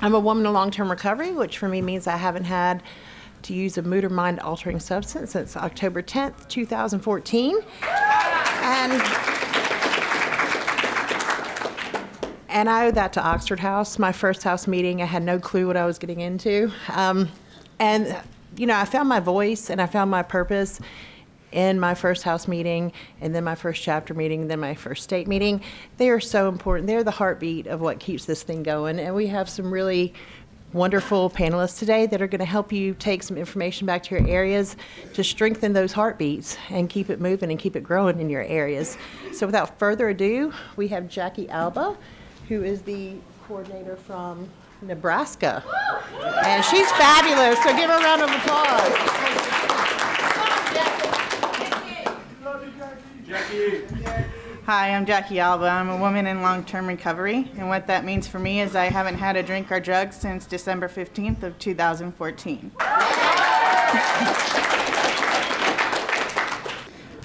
I'm a woman in long-term recovery, which for me means I haven't had to use a mood or mind-altering substance since October 10th, 2014. And I owe that to Oxford House. My first house meeting, I had no clue what I was getting into. I found my voice and I found my purpose in my first house meeting, and then my first chapter meeting, and then my first state meeting. They are so important. They're the heartbeat of what keeps this thing going. And we have some really wonderful panelists today that are going to help you take some information back to your areas to strengthen those heartbeats and keep it moving and keep it growing in your areas. So without further ado, we have Jackie Alba, who is the coordinator from Nebraska. And she's fabulous, so give her a round of applause. Hi, I'm Jackie Alba. I'm a woman in long-term recovery, and what that means for me is I haven't had a drink or drug since December 15th of 2014.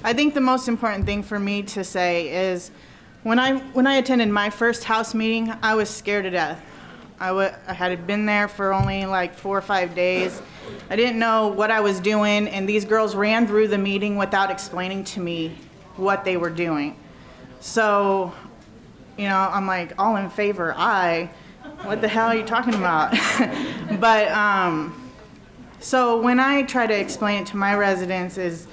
I think the most important thing for me to say is when I attended my first house meeting, I was scared to death. I had been there for only like 4 or 5 days. I didn't know what I was doing, and these girls ran through the meeting without explaining to me what they were doing. So, I'm like, all in favor, aye. What the hell are you talking about? But, so when I try to explain it to my residents is,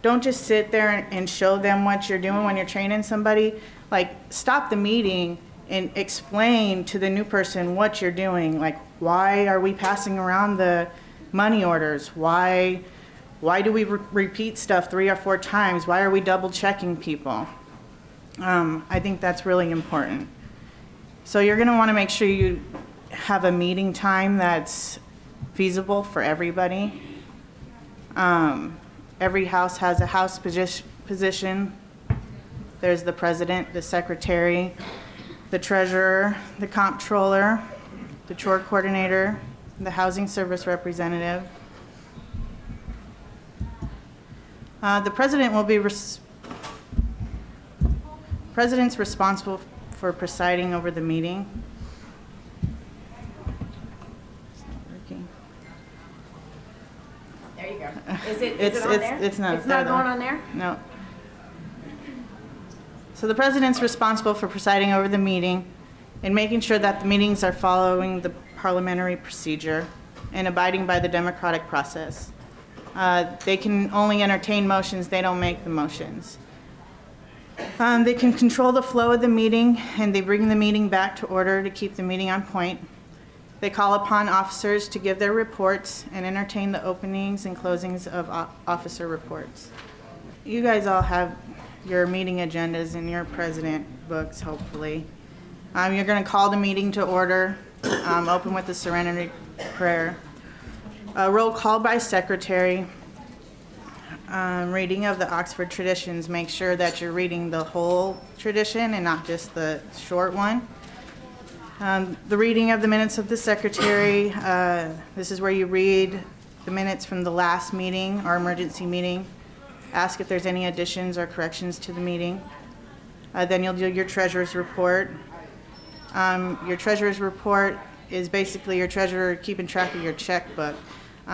don't just sit there and show them what you're doing when you're training somebody. Like, stop the meeting and explain to the new person what you're doing. Like, why are we passing around the money orders? Why do we repeat stuff 3 or 4 times? Why are we double checking people? I think that's really important. So you're going to want to make sure you have a meeting time that's feasible for everybody. Every house has a house position. There's the president, the secretary, the treasurer, the comptroller, the chore coordinator, the housing service representative. The president will be president's responsible for presiding over the meeting. It's not working. There you go. Is it on there? It's not. It's not going on there? No. So the president's responsible for presiding over the meeting and making sure that the meetings are following the parliamentary procedure and abiding by the democratic process. They can only entertain motions, they don't make the motions. They can control the flow of the meeting, and they bring the meeting back to order to keep the meeting on point. They call upon officers to give their reports and entertain the openings and closings of officer reports. You guys all have your meeting agendas in your president books, hopefully. You're going to call the meeting to order, open with the serenity prayer. Roll call by secretary. Reading of the Oxford traditions. Make sure that you're reading the whole tradition and not just the short one. The reading of the minutes of the secretary. This is where you read the minutes from the last meeting or emergency meeting. Ask if there's any additions or corrections to the meeting. Then you'll do your treasurer's report. Your treasurer's report is basically your treasurer keeping track of your checkbook,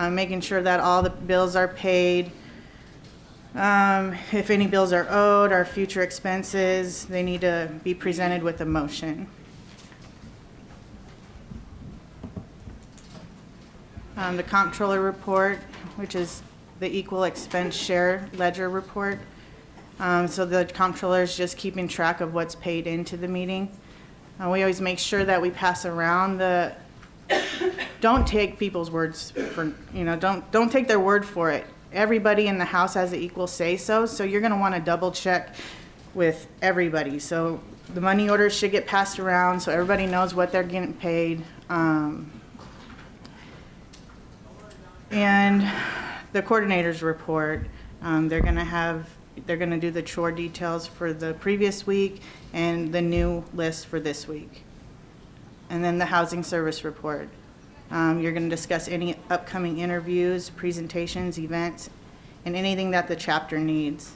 making sure that all the bills are paid. If any bills are owed or future expenses, they need to be presented with a motion. The comptroller report, which is the equal expense share ledger report. So the comptroller is just keeping track of what's paid into the meeting. We always make sure that we pass around don't take people's words for, don't take their word for it. Everybody in the house has an equal say-so, so you're going to want to double check with everybody. So the money orders should get passed around so everybody knows what they're getting paid. And the coordinator's report, they're going to do the chore details for the previous week and the new list for this week. And then the housing service report. You're going to discuss any upcoming interviews, presentations, events, and anything that the chapter needs.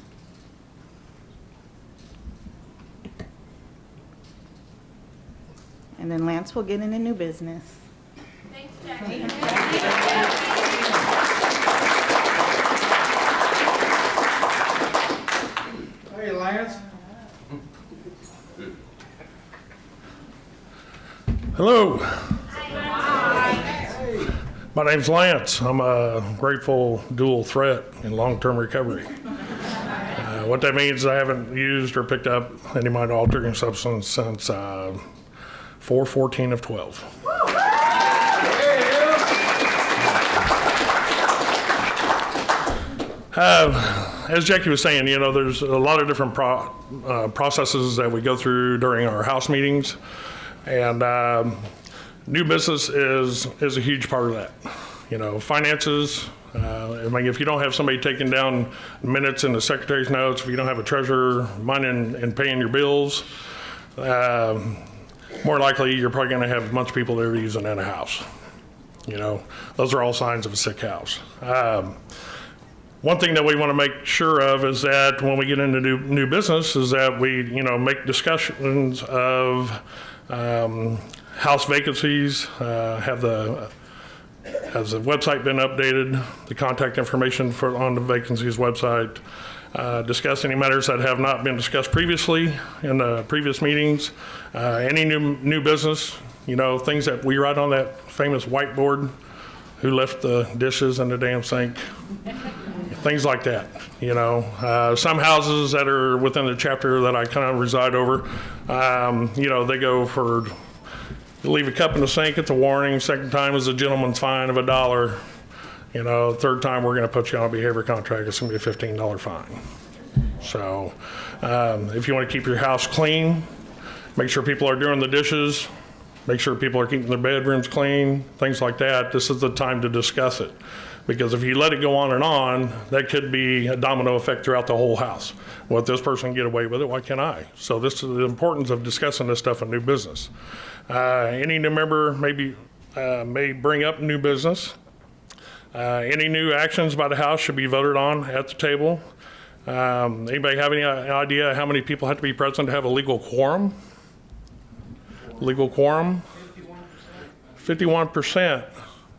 And then Lance will get into new business. Thanks, Jackie. Hey, Lance. Hello. My name's Lance. I'm a grateful dual threat in long-term recovery. What that means is I haven't used or picked up any mind-altering substance since 4/14 of 12. As Jackie was saying, you know, there's a lot of different processes that we go through during our house meetings, and new business is a huge part of that. You know, finances. I mean, if you don't have somebody taking down minutes in the secretary's notes, if you don't have a treasurer minding and paying your bills, more likely you're probably going to have a bunch of people that are using in a house. You know, those are all signs of a sick house. One thing that we want to make sure of is that when we get into new business is that we, you know, make discussions of house vacancies, has the website been updated, the contact information on the vacancies website, discuss any matters that have not been discussed previously in the previous meetings, any new business, you know, things that we write on that famous whiteboard, who left the dishes in the damn sink, things like that, you know. Some houses that are within the chapter that I kind of reside over, you know, they go for, leave a cup in the sink, it's a warning. Second time is a gentleman's fine of $1. You know, third time we're going to put you on a behavior contract, it's going to be a $15 fine. So if you want to keep your house clean, make sure people are doing the dishes, make sure people are keeping their bedrooms clean, things like that. This is the time to discuss it. Because if you let it go on, that could be a domino effect throughout the whole house. Well, if this person can get away with it, why can't I? So this is the importance of discussing this stuff in new business. Any new member may bring up new business. Any new actions by the house should be voted on at the table. Anybody have any idea how many people have to be present to have a legal quorum? Legal quorum? 51%.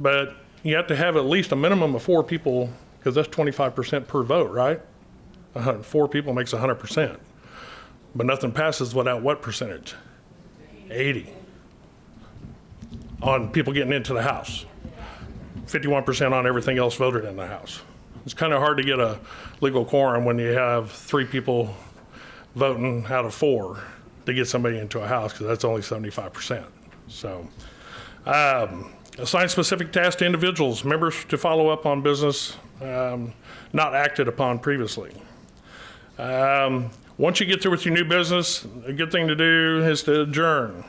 But you have to have at least a minimum of 4 people, because that's 25% per vote, right? 4 people makes 100%. But nothing passes without what percentage? 80. On people getting into the house. 51% on everything else voted in the house. It's kind of hard to get a legal quorum when you have 3 people voting out of 4 to get somebody into a house, because that's only 75%. So, assign specific tasks to individuals, members to follow up on business not acted upon previously. Once you get through with your new business, a good thing to do is to adjourn.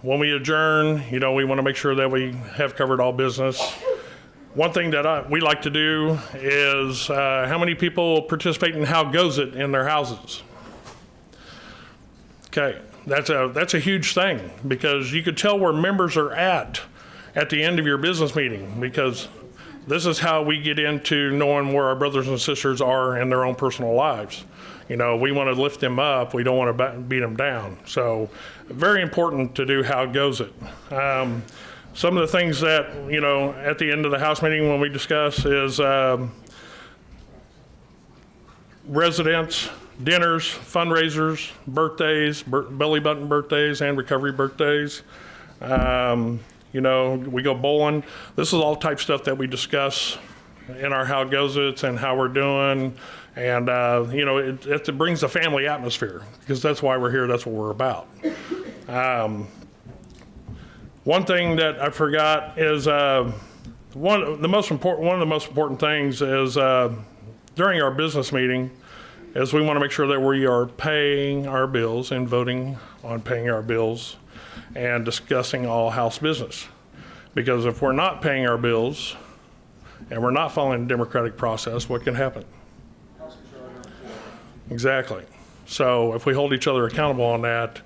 When we adjourn, you know, we want to make sure that we have covered all business. One thing that we like to do is how many people participate in How Goes It in their houses? Okay, that's a huge thing, because you could tell where members are at the end of your business meeting, because this is how we get into knowing where our brothers and sisters are in their own personal lives. You know, we want to lift them up. We don't want to beat them down. So very important to do How Goes It. Some of the things that, you know, at the end of the house meeting when we discuss is residents, dinners, fundraisers, birthdays, belly button birthdays, and recovery birthdays. You know, we go bowling. This is all type stuff that we discuss in our How Goes It and how we're doing. And, you know, it brings a family atmosphere, because that's why we're here. That's what we're about. One thing that I forgot is one of the most important things is during our business meeting is we want to make sure that we are paying our bills and voting on paying our bills and discussing all house business. Because if we're not paying our bills and we're not following the democratic process, what can happen? Exactly. So if we hold each other accountable on that,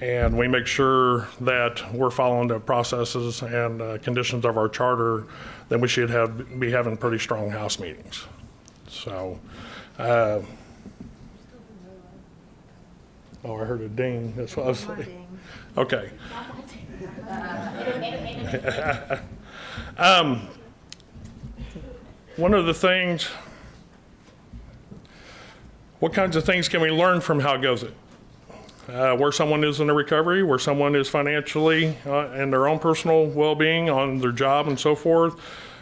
and we make sure that we're following the processes and conditions of our charter, then we should be having pretty strong house meetings. So, oh, I heard a ding. That's what I was saying. Okay. One of the things, what kinds of things can we learn from how goes it? Where someone is in a recovery, where someone is financially and their own personal well-being on their job and so forth,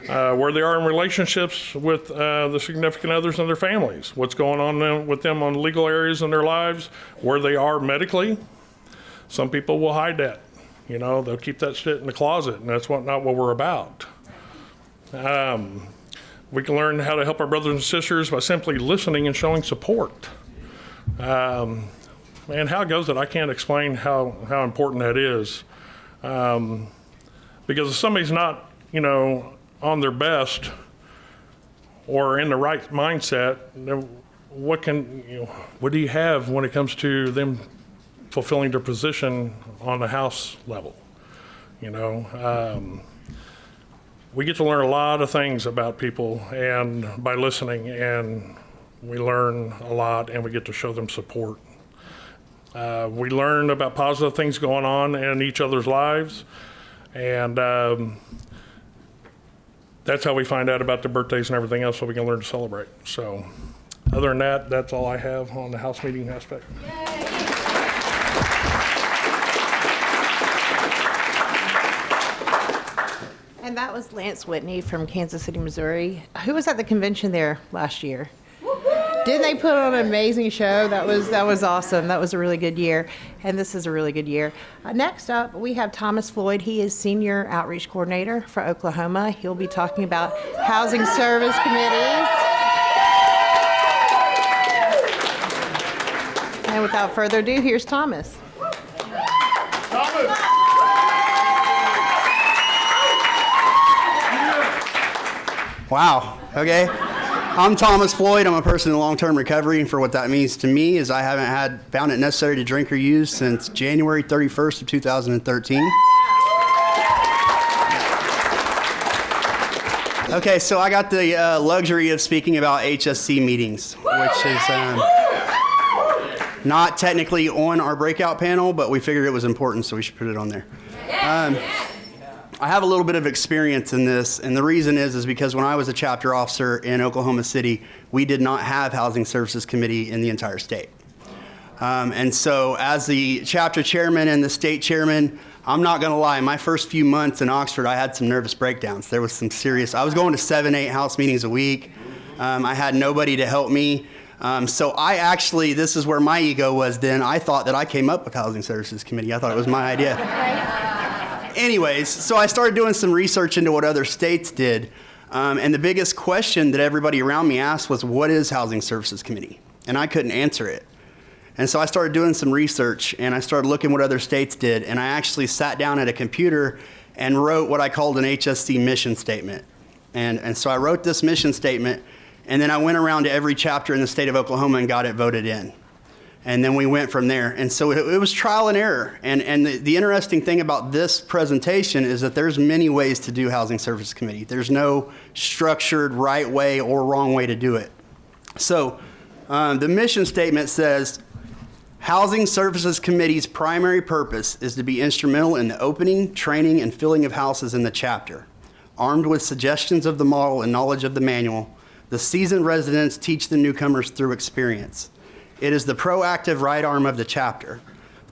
where they are in relationships with the significant others and their families, what's going on with them on legal areas in their lives, where they are medically. Some people will hide that. You know, they'll keep that shit in the closet, and that's not what we're about. We can learn how to help our brothers and sisters by simply listening and showing support. Man, how goes it? I can't explain how important that is. Because if somebody's not, you know, on their best or in the right mindset, then what do you have when it comes to them fulfilling their position on the house level? You know, we get to learn a lot of things about people and by listening, and we learn a lot and we get to show them support. We learn about positive things going on in each other's lives, and that's how we find out about their birthdays and everything else, so we can learn to celebrate. So other than that, that's all I have on the house meeting aspect. And that was Lance Whitney from Kansas City, Missouri. Who was at the convention there last year? Didn't they put on an amazing show? That was awesome. That was a really good year, and this is a really good year. Next up, we have Thomas Floyd. He is Senior Outreach Coordinator for Oklahoma. He'll be talking about housing service committees. And without further ado, here's Thomas. Wow, okay. I'm Thomas Floyd. I'm a person in long-term recovery, and for what that means to me is I haven't found it necessary to drink or use since January 31st of 2013. Okay, so I got the luxury of speaking about HSC meetings, which is not technically on our breakout panel, but we figured it was important, so we should put it on there. I have a little bit of experience in this, and the reason is because when I was a chapter officer in Oklahoma City, we did not have Housing Services Committee in the entire state. And so as the chapter chairman and the state chairman, I'm not gonna lie, my first few months in Oxford, I had some nervous breakdowns. There was some serious, I was going to 7-8 house meetings a week. I had nobody to help me. So I actually, this is where my ego was then, I thought that I came up with Housing Services Committee. I thought it was my idea. Anyways, so I started doing some research into what other states did, and the biggest question that everybody around me asked was, what is Housing Services Committee? And I couldn't answer it. And so I started doing some research, and I started looking what other states did, and I actually sat down at a computer and wrote what I called an HSC mission statement. And so I wrote this mission statement, and then I went around to every chapter in the state of Oklahoma and got it voted in. And then we went from there. And so it was trial and error. And the interesting thing about this presentation is that there's many ways to do Housing Services Committee. There's no structured right way or wrong way to do it. So the mission statement says, Housing Services Committee's primary purpose is to be instrumental in the opening, training, and filling of houses in the chapter. Armed with suggestions of the model and knowledge of the manual, the seasoned residents teach the newcomers through experience. It is the proactive right arm of the chapter.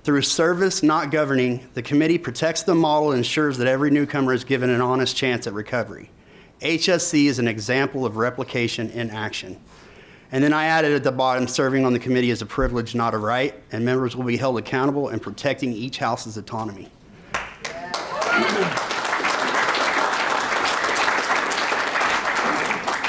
Through service, not governing, the committee protects the model and ensures that every newcomer is given an honest chance at recovery. HSC is an example of replication in action. And then I added at the bottom, serving on the committee is a privilege, not a right, and members will be held accountable in protecting each house's autonomy.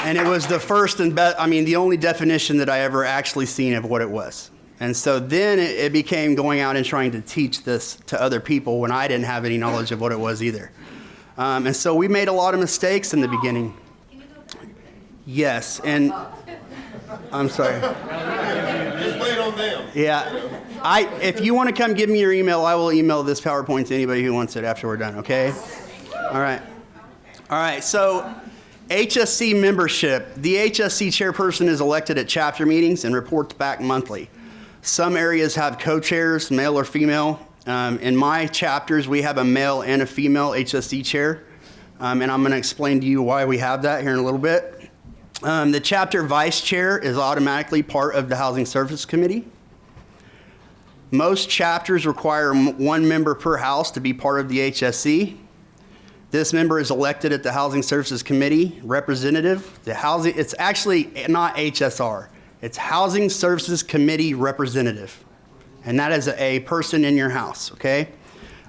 And it was the first and the only definition that I ever actually seen of what it was. And so then it became going out and trying to teach this to other people when I didn't have any knowledge of what it was either. And so we made a lot of mistakes in the beginning. Yes, and I'm sorry. Just wait on them. Yeah, if you want to come give me your email, I will email this PowerPoint to anybody who wants it after we're done, okay? All right, so HSC membership. The HSC chairperson is elected at chapter meetings and reports back monthly. Some areas have co-chairs, male or female. In my chapters, we have a male and a female HSC chair, and I'm going to explain to you why we have that here in a little bit. The chapter vice chair is automatically part of the Housing Services Committee. Most chapters require one member per house to be part of the HSC. This member is elected at the Housing Services Committee representative. It's actually not HSR. It's Housing Services Committee representative. And that is a person in your house, okay?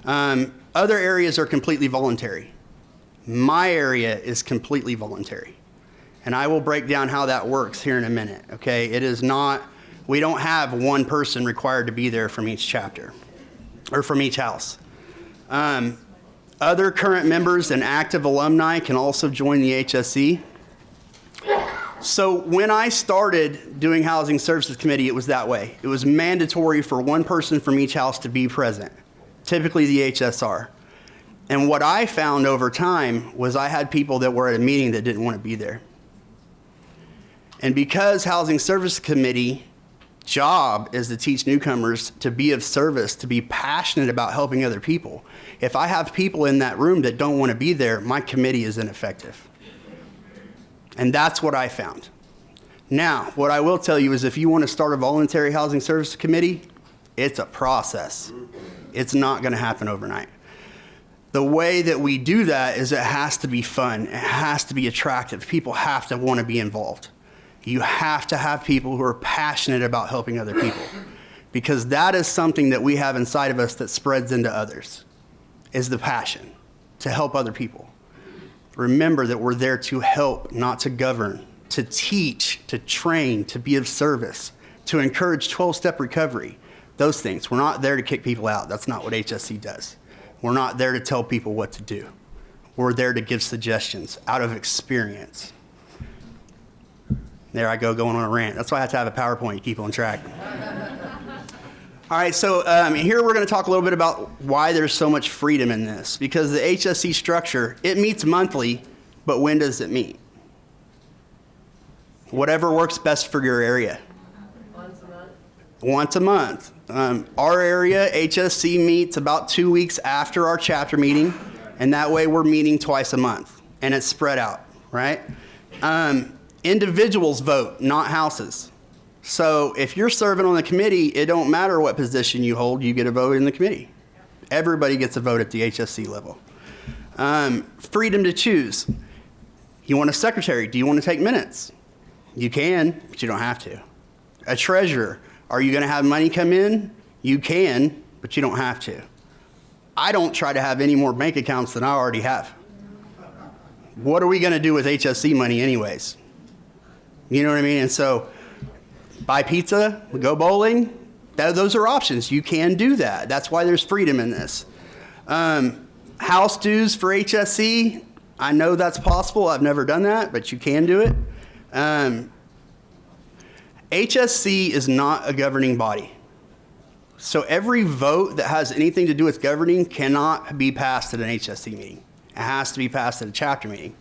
Other areas are completely voluntary. My area is completely voluntary. And I will break down how that works here in a minute, okay? It is not, we don't have one person required to be there from each chapter or from each house. Other current members and active alumni can also join the HSC. So when I started doing Housing Services Committee, it was that way. It was mandatory for one person from each house to be present, typically the HSR. And what I found over time was I had people that were at a meeting that didn't want to be there. And because Housing Services Committee job is to teach newcomers to be of service, to be passionate about helping other people. If I have people in that room that don't want to be there, my committee is ineffective. And that's what I found. Now, what I will tell you is if you want to start a voluntary housing services committee, it's a process. It's not going to happen overnight. The way that we do that is it has to be fun. It has to be attractive. People have to want to be involved. You have to have people who are passionate about helping other people, because that is something that we have inside of us that spreads into others, is the passion to help other people. Remember that we're there to help, not to govern, to teach, to train, to be of service, to encourage 12-step recovery, those things. We're not there to kick people out. That's not what HSC does. We're not there to tell people what to do. We're there to give suggestions out of experience. There I go, going on a rant. That's why I have to have a PowerPoint to keep on track. All right, so here we're going to talk a little bit about why there's so much freedom in this. Because the HSC structure, it meets monthly, but when does it meet? Whatever works best for your area. Once a month. Our area, HSC, meets about 2 weeks after our chapter meeting, and that way we're meeting twice a month, and it's spread out, right? Individuals vote, not houses. So if you're serving on the committee, it don't matter what position you hold, you get a vote in the committee. Everybody gets a vote at the HSC level. Freedom to choose. You want a secretary? Do you want to take minutes? You can, but you don't have to. A treasurer. Are you going to have money come in? You can, but you don't have to. I don't try to have any more bank accounts than I already have. What are we going to do with HSC money anyways? You know what I mean? And so, buy pizza, go bowling, those are options. You can do that. That's why there's freedom in this. House dues for HSC, I know that's possible. I've never done that, but you can do it. HSC is not a governing body. So every vote that has anything to do with governing cannot be passed at an HSC meeting. It has to be passed at a chapter meeting.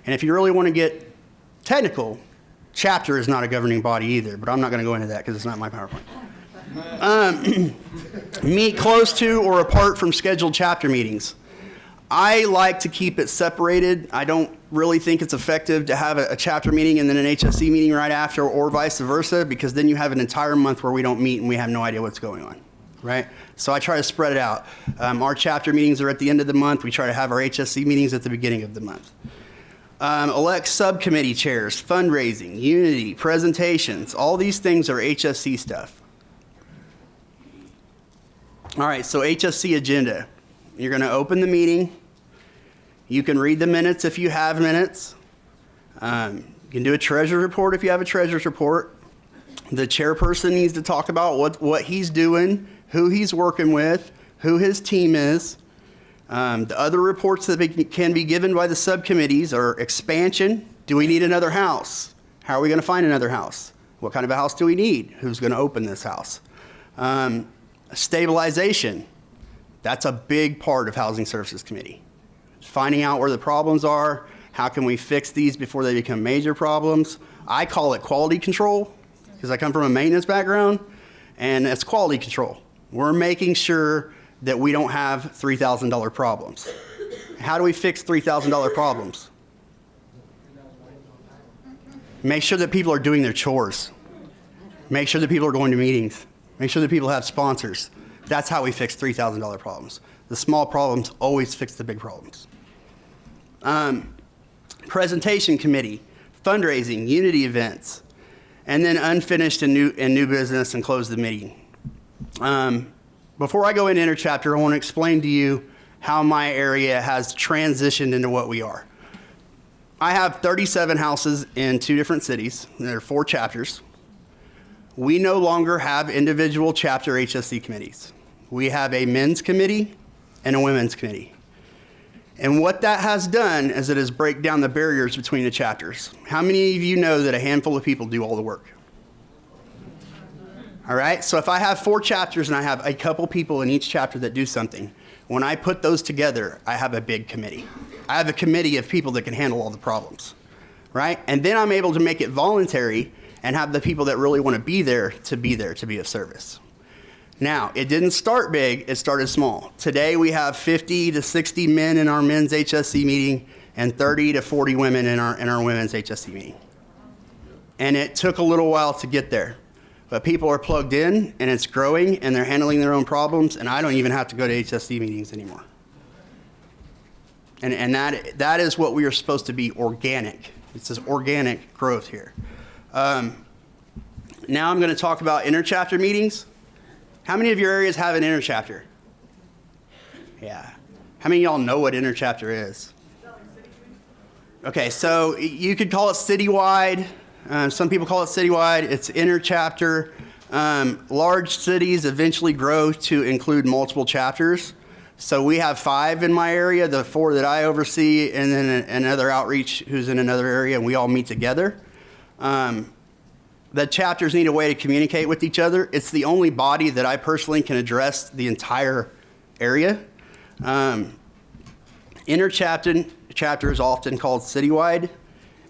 And if you really want to get technical, chapter is not a governing body either, but I'm not going to go into that because it's not my PowerPoint. Meet close to or apart from scheduled chapter meetings. I like to keep it separated. I don't really think it's effective to have a chapter meeting and then an HSC meeting right after, or vice versa, because then you have an entire month where we don't meet and we have no idea what's going on, right? So I try to spread it out. Our chapter meetings are at the end of the month. We try to have our HSC meetings at the beginning of the month. Elect subcommittee chairs, fundraising, unity, presentations. All these things are HSC stuff. All right, so HSC agenda. You're going to open the meeting. You can read the minutes if you have minutes. You can do a treasurer's report if you have a treasurer's report. The chairperson needs to talk about what he's doing, who he's working with, who his team is. The other reports that can be given by the subcommittees are expansion. Do we need another house? How are we going to find another house? What kind of a house do we need? Who's going to open this house? Stabilization. That's a big part of Housing Services Committee. Finding out where the problems are. How can we fix these before they become major problems? I call it quality control because I come from a maintenance background, and it's quality control. We're making sure that we don't have $3,000 problems. How do we fix $3,000 problems? Make sure that people are doing their chores. Make sure that people are going to meetings. Make sure that people have sponsors. That's how we fix $3,000 problems. The small problems always fix the big problems. Presentation committee, fundraising, unity events, and then unfinished and new business and close the meeting. Before I go into interchapter, I want to explain to you how my area has transitioned into what we are. I have 37 houses in 2 different cities. There are 4 chapters. We no longer have individual chapter HSC committees. We have a men's committee and a women's committee. And what that has done is it has break down the barriers between the chapters. How many of you know that a handful of people do all the work? All right, so if I have 4 chapters and I have a couple people in each chapter that do something, when I put those together, I have a big committee. I have a committee of people that can handle all the problems, right? And then I'm able to make it voluntary and have the people that really want to be there to be of service. Now, it didn't start big, it started small. Today we have 50 to 60 men in our men's HSC meeting and 30 to 40 women in our women's HSC meeting. And it took a little while to get there. But people are plugged in, and it's growing, and they're handling their own problems, and I don't even have to go to HSC meetings anymore. And that is what we are supposed to be, organic. It's this organic growth here. Now I'm going to talk about interchapter meetings. How many of your areas have an interchapter? Yeah. How many of y'all know what interchapter is? Okay, so you could call it citywide. Some people call it citywide. It's interchapter. Large cities eventually grow to include multiple chapters. So we have 5 in my area, the 4 that I oversee, and then another outreach who's in another area, and we all meet together. The chapters need a way to communicate with each other. It's the only body that I personally can address the entire area. Interchapter is often called citywide.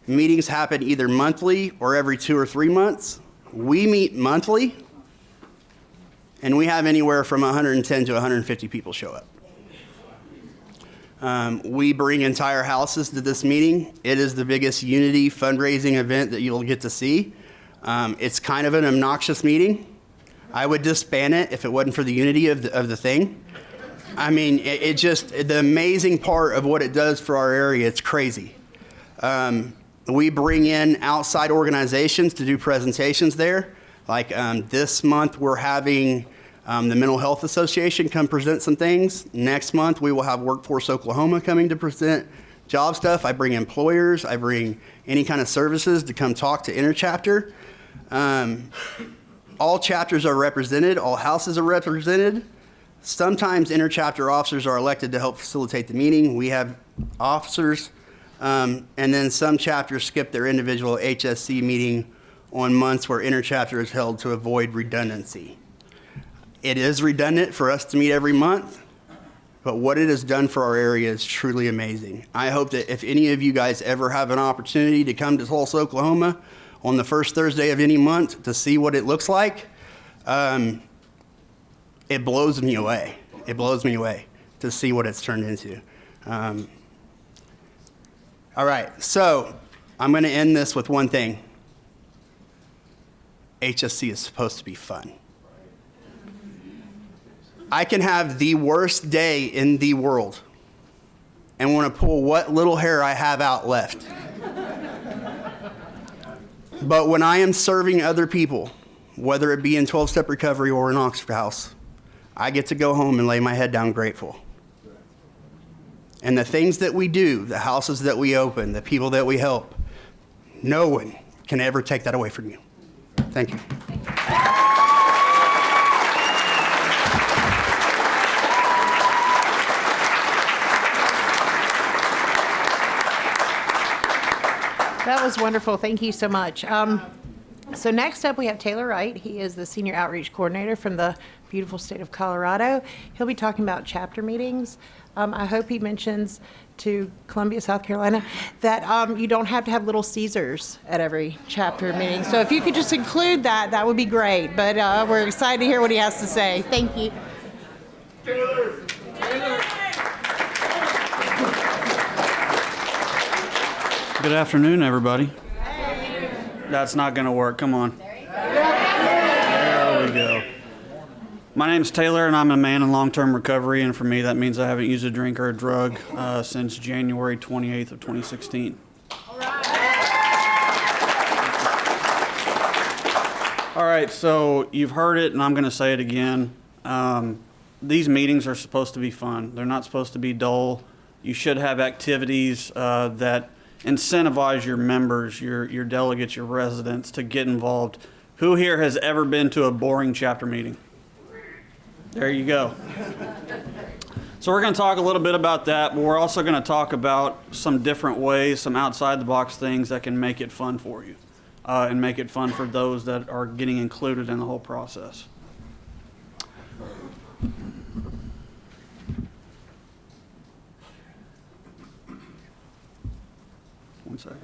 Meetings happen either monthly or every 2 or 3 months. We meet monthly, and we have anywhere from 110 to 150 people show up. We bring entire houses to this meeting. It is the biggest unity fundraising event that you'll get to see. It's kind of an obnoxious meeting. I would disband it if it wasn't for the unity of the thing. I mean, it just, the amazing part of what it does for our area, it's crazy. We bring in outside organizations to do presentations there. Like this month, we're having the Mental Health Association come present some things. Next month, we will have Workforce Oklahoma coming to present job stuff. I bring employers. I bring any kind of services to come talk to interchapter. All chapters are represented. All houses are represented. Sometimes interchapter officers are elected to help facilitate the meeting. We have officers. And then some chapters skip their individual HSC meeting on months where interchapter is held to avoid redundancy. It is redundant for us to meet every month, but what it has done for our area is truly amazing. I hope that if any of you guys ever have an opportunity to come to Tulsa, Oklahoma on the first Thursday of any month to see what it looks like, it blows me away. It blows me away to see what it's turned into. All right, so I'm going to end this with one thing. HSC is supposed to be fun. I can have the worst day in the world and want to pull what little hair I have out left. But when I am serving other people, whether it be in 12-step recovery or in Oxford House, I get to go home and lay my head down grateful. And the things that we do, the houses that we open, the people that we help, no one can ever take that away from you. Thank you. That was wonderful. Thank you so much. So next up, we have Taylor Wright. He is the Senior Outreach Coordinator from the beautiful state of Colorado. He'll be talking about chapter meetings. I hope he mentions to Columbia, South Carolina, that you don't have to have Little Caesars at every chapter meeting. So if you could just include that, that would be great. But we're excited to hear what he has to say. Thank you. Taylor. Good afternoon, everybody. That's not going to work. Come on. There we go. My name's Taylor, and I'm a man in long-term recovery, and for me, that means I haven't used a drink or a drug since January 28th of 2016. All right, so you've heard it, and I'm going to say it again. These meetings are supposed to be fun. They're not supposed to be dull. You should have activities that incentivize your members, your delegates, your residents to get involved. Who here has ever been to a boring chapter meeting? There you go. So we're going to talk a little bit about that, but we're also going to talk about some different ways, some outside-the-box things that can make it fun for you and make it fun for those that are getting included in the whole process. One second.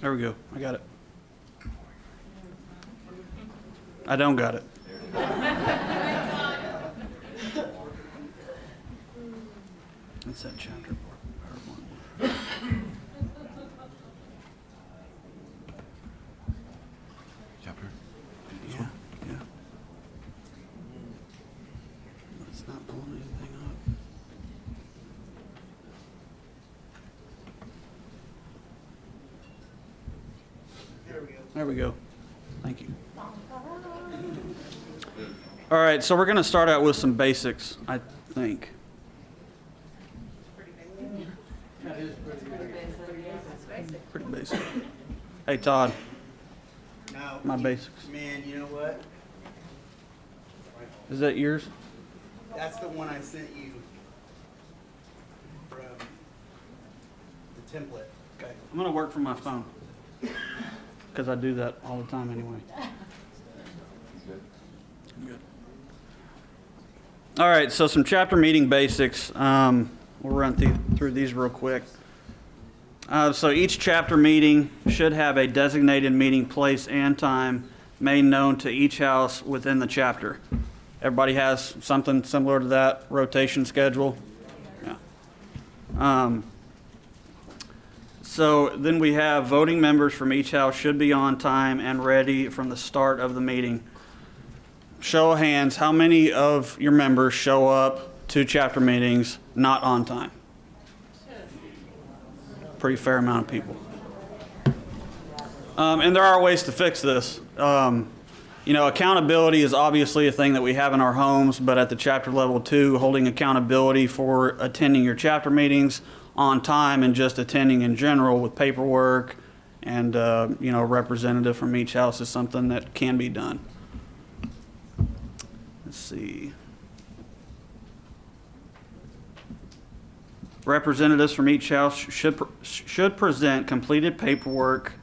There we go. I got it. I don't got it. That's that chapter. Chapter? Yeah, yeah. It's not pulling anything up. There we go. Thank you. All right, so we're going to start out with some basics, I think. Pretty basic. Hey, Todd. No. My basics. Man, you know what? Is that yours? That's the one I sent you from the template. Okay. I'm going to work from my phone because I do that all the time anyway. I'm good. All right, so some chapter meeting basics. We'll run through these real quick. So each chapter meeting should have a designated meeting place and time made known to each house within the chapter. Everybody has something similar to that rotation schedule? Yeah. So then we have voting members from each house should be on time and ready from the start of the meeting. Show of hands, how many of your members show up to chapter meetings not on time? Pretty fair amount of people. And there are ways to fix this. Accountability is obviously a thing that we have in our homes, but at the chapter level too, holding accountability for attending your chapter meetings on time and just attending in general with paperwork and, a representative from each house is something that can be done. Let's see. Representatives from each house should present completed paperwork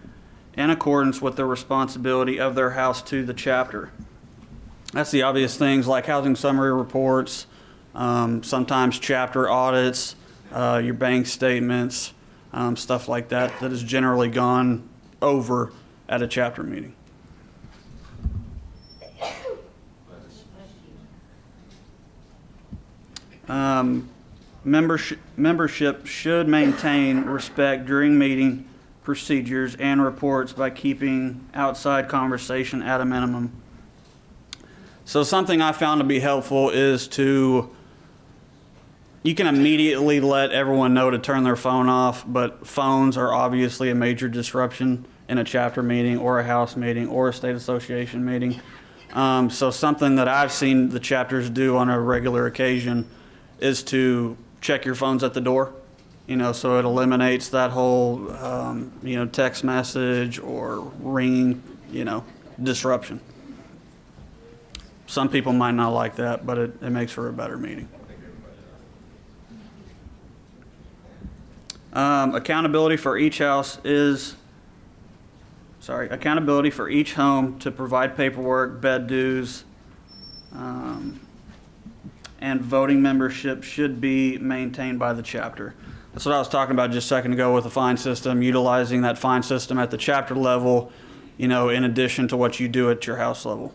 in accordance with the responsibility of their house to the chapter. That's the obvious things like housing summary reports, sometimes chapter audits, your bank statements, stuff like that is generally gone over at a chapter meeting. Membership should maintain respect during meeting procedures and reports by keeping outside conversation at a minimum. So something I found to be helpful is you can immediately let everyone know to turn their phone off, but phones are obviously a major disruption in a chapter meeting or a house meeting or a state association meeting. So something that I've seen the chapters do on a regular occasion is to check your phones at the door, so it eliminates that whole, text message or ringing, disruption. Some people might not like that, but it makes for a better meeting. Accountability for each home to provide paperwork, bed dues, and voting membership should be maintained by the chapter. That's what I was talking about just a second ago with the fine system, utilizing that fine system at the chapter level, in addition to what you do at your house level.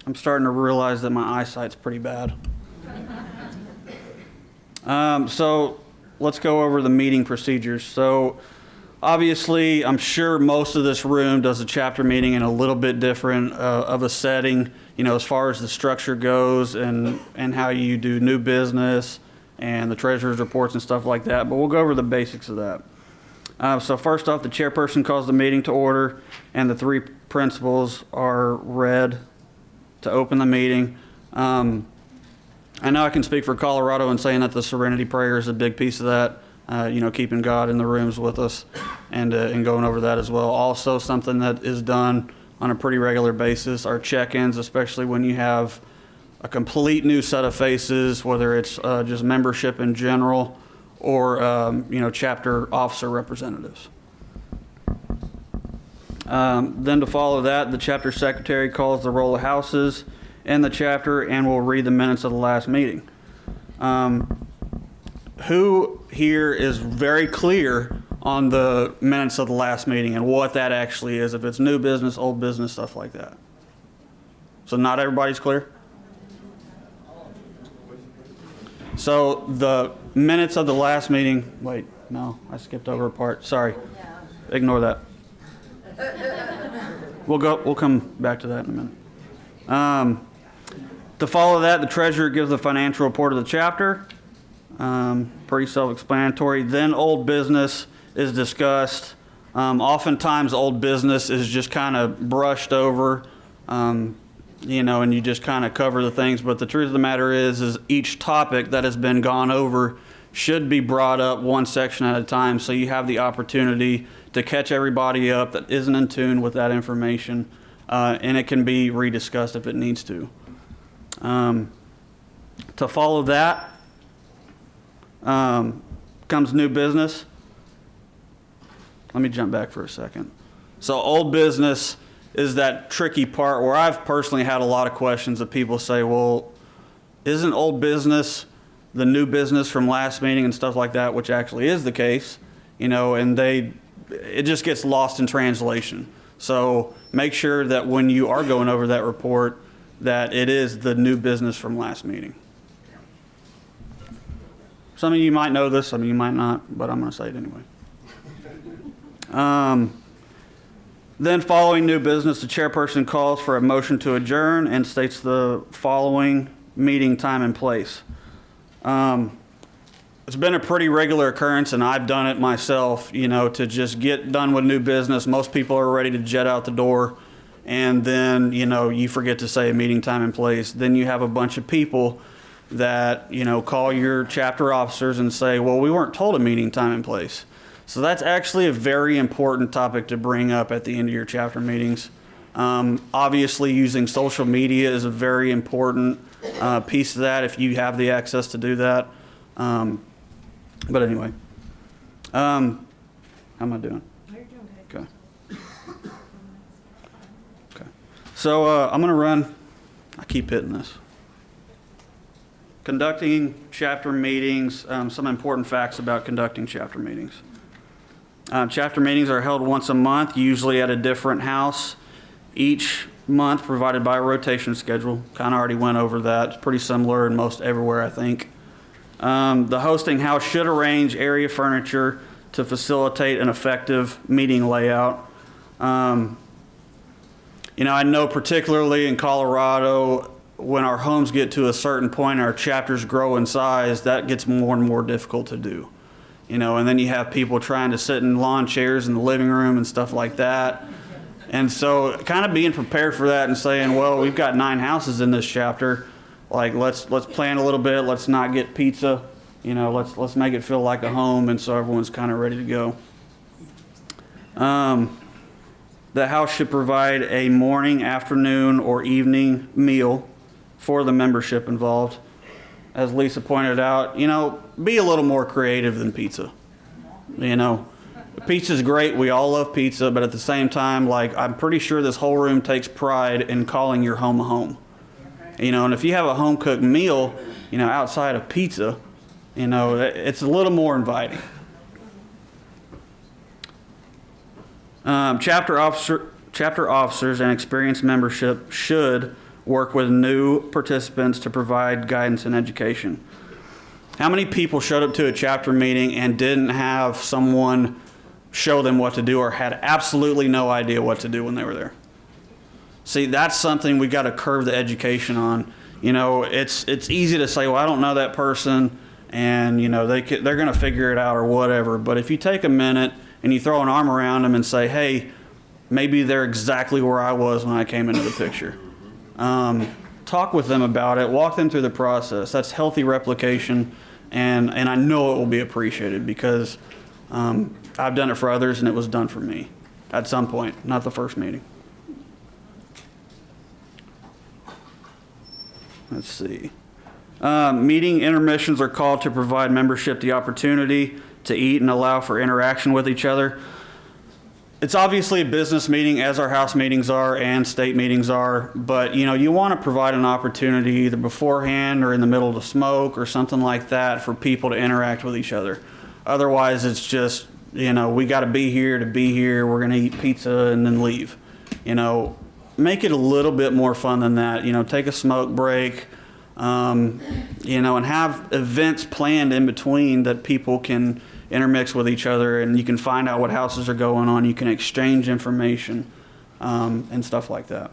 I'm starting to realize that my eyesight's pretty bad. So let's go over the meeting procedures. So obviously, I'm sure most of this room does a chapter meeting in a little bit different of a setting, as far as the structure goes and how you do new business and the treasurer's reports and stuff like that. But we'll go over the basics of that. So first off, the chairperson calls the meeting to order, and the three principles are read to open the meeting. I know I can speak for Colorado in saying that the Serenity Prayer is a big piece of that, keeping God in the rooms with us and going over that as well. Also, something that is done on a pretty regular basis are check-ins, especially when you have a complete new set of faces, whether it's just membership in general or, chapter officer representatives. Then to follow that, the chapter secretary calls the roll of houses in the chapter and will read the minutes of the last meeting. Who here is very clear on the minutes of the last meeting and what that actually is, if it's new business, old business, stuff like that? So not everybody's clear? So the minutes of the last meeting, wait, no, I skipped over a part, sorry. Ignore that. We'll come back to that in a minute. To follow that, the treasurer gives the financial report of the chapter. Pretty self-explanatory. Then old business is discussed. Oftentimes old business is just kind of brushed over, and you just kind of cover the things. But the truth of the matter is each topic that has been gone over should be brought up one section at a time, so you have the opportunity to catch everybody up that isn't in tune with that information, and it can be rediscussed if it needs to. To follow that comes new business. Let me jump back for a second. So old business is that tricky part where I've personally had a lot of questions that people say, well, isn't old business the new business from last meeting and stuff like that, which actually is the case, and it just gets lost in translation. So make sure that when you are going over that report, that it is the new business from last meeting. Some of you might know this, some of you might not, but I'm going to say it anyway. Then following new business, the chairperson calls for a motion to adjourn and states the following meeting time and place. It's been a pretty regular occurrence, and I've done it myself, to just get done with new business. Most people are ready to jet out the door, and then, you forget to say a meeting time and place. Then you have a bunch of people that, call your chapter officers and say, well, we weren't told a meeting time and place. So that's actually a very important topic to bring up at the end of your chapter meetings. Obviously, using social media is a very important piece of that if you have the access to do that. But anyway, how am I doing? Okay. Okay. So I'm going to run. I keep hitting this. Conducting chapter meetings, some important facts about conducting chapter meetings. Chapter meetings are held once a month, usually at a different house. Each month provided by a rotation schedule. Kind of already went over that. It's pretty similar in most everywhere, I think. The hosting house should arrange area furniture to facilitate an effective meeting layout. I know particularly in Colorado, when our homes get to a certain point, our chapters grow in size, that gets more and more difficult to do. And then you have people trying to sit in lawn chairs in the living room and stuff like that. And so kind of being prepared for that and saying, well, we've got 9 houses in this chapter. Like, let's plan a little bit. Let's not get pizza. Let's make it feel like a home. And so everyone's kind of ready to go. The house should provide a morning, afternoon, or evening meal for the membership involved. As Lisa pointed out, be a little more creative than pizza. Pizza's great. We all love pizza, but at the same time, I'm pretty sure this whole room takes pride in calling your home a home. And if you have a home cooked meal, outside of pizza, it's a little more inviting. Chapter officers and experienced membership should work with new participants to provide guidance and education. How many people showed up to a chapter meeting and didn't have someone show them what to do or had absolutely no idea what to do when they were there? See, that's something we got to curb the education on. It's easy to say, well, I don't know that person, and they're going to figure it out or whatever. But if you take a minute and you throw an arm around them and say, hey, maybe they're exactly where I was when I came into the picture. Talk with them about it. Walk them through the process. That's healthy replication, and I know it will be appreciated because I've done it for others and it was done for me at some point, not the first meeting. Let's see. Meeting intermissions are called to provide membership the opportunity to eat and allow for interaction with each other. It's obviously a business meeting, as our house meetings are and state meetings are, but you want to provide an opportunity either beforehand or in the middle to smoke or something like that for people to interact with each other. Otherwise, it's just, we got to be here to be here. We're going to eat pizza and then leave. Make it a little bit more fun than that. Take a smoke break, and have events planned in between that people can intermix with each other, and you can find out what houses are going on. You can exchange information and stuff like that.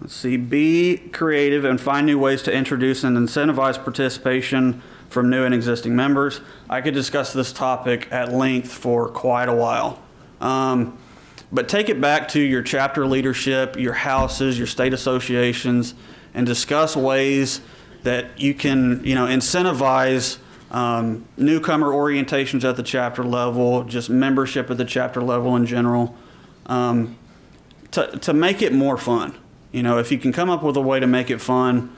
Let's see. Be creative and find new ways to introduce and incentivize participation from new and existing members. I could discuss this topic at length for quite a while. But take it back to your chapter leadership, your houses, your state associations, and discuss ways that you can, incentivize newcomer orientations at the chapter level, just membership at the chapter level in general, to make it more fun. If you can come up with a way to make it fun,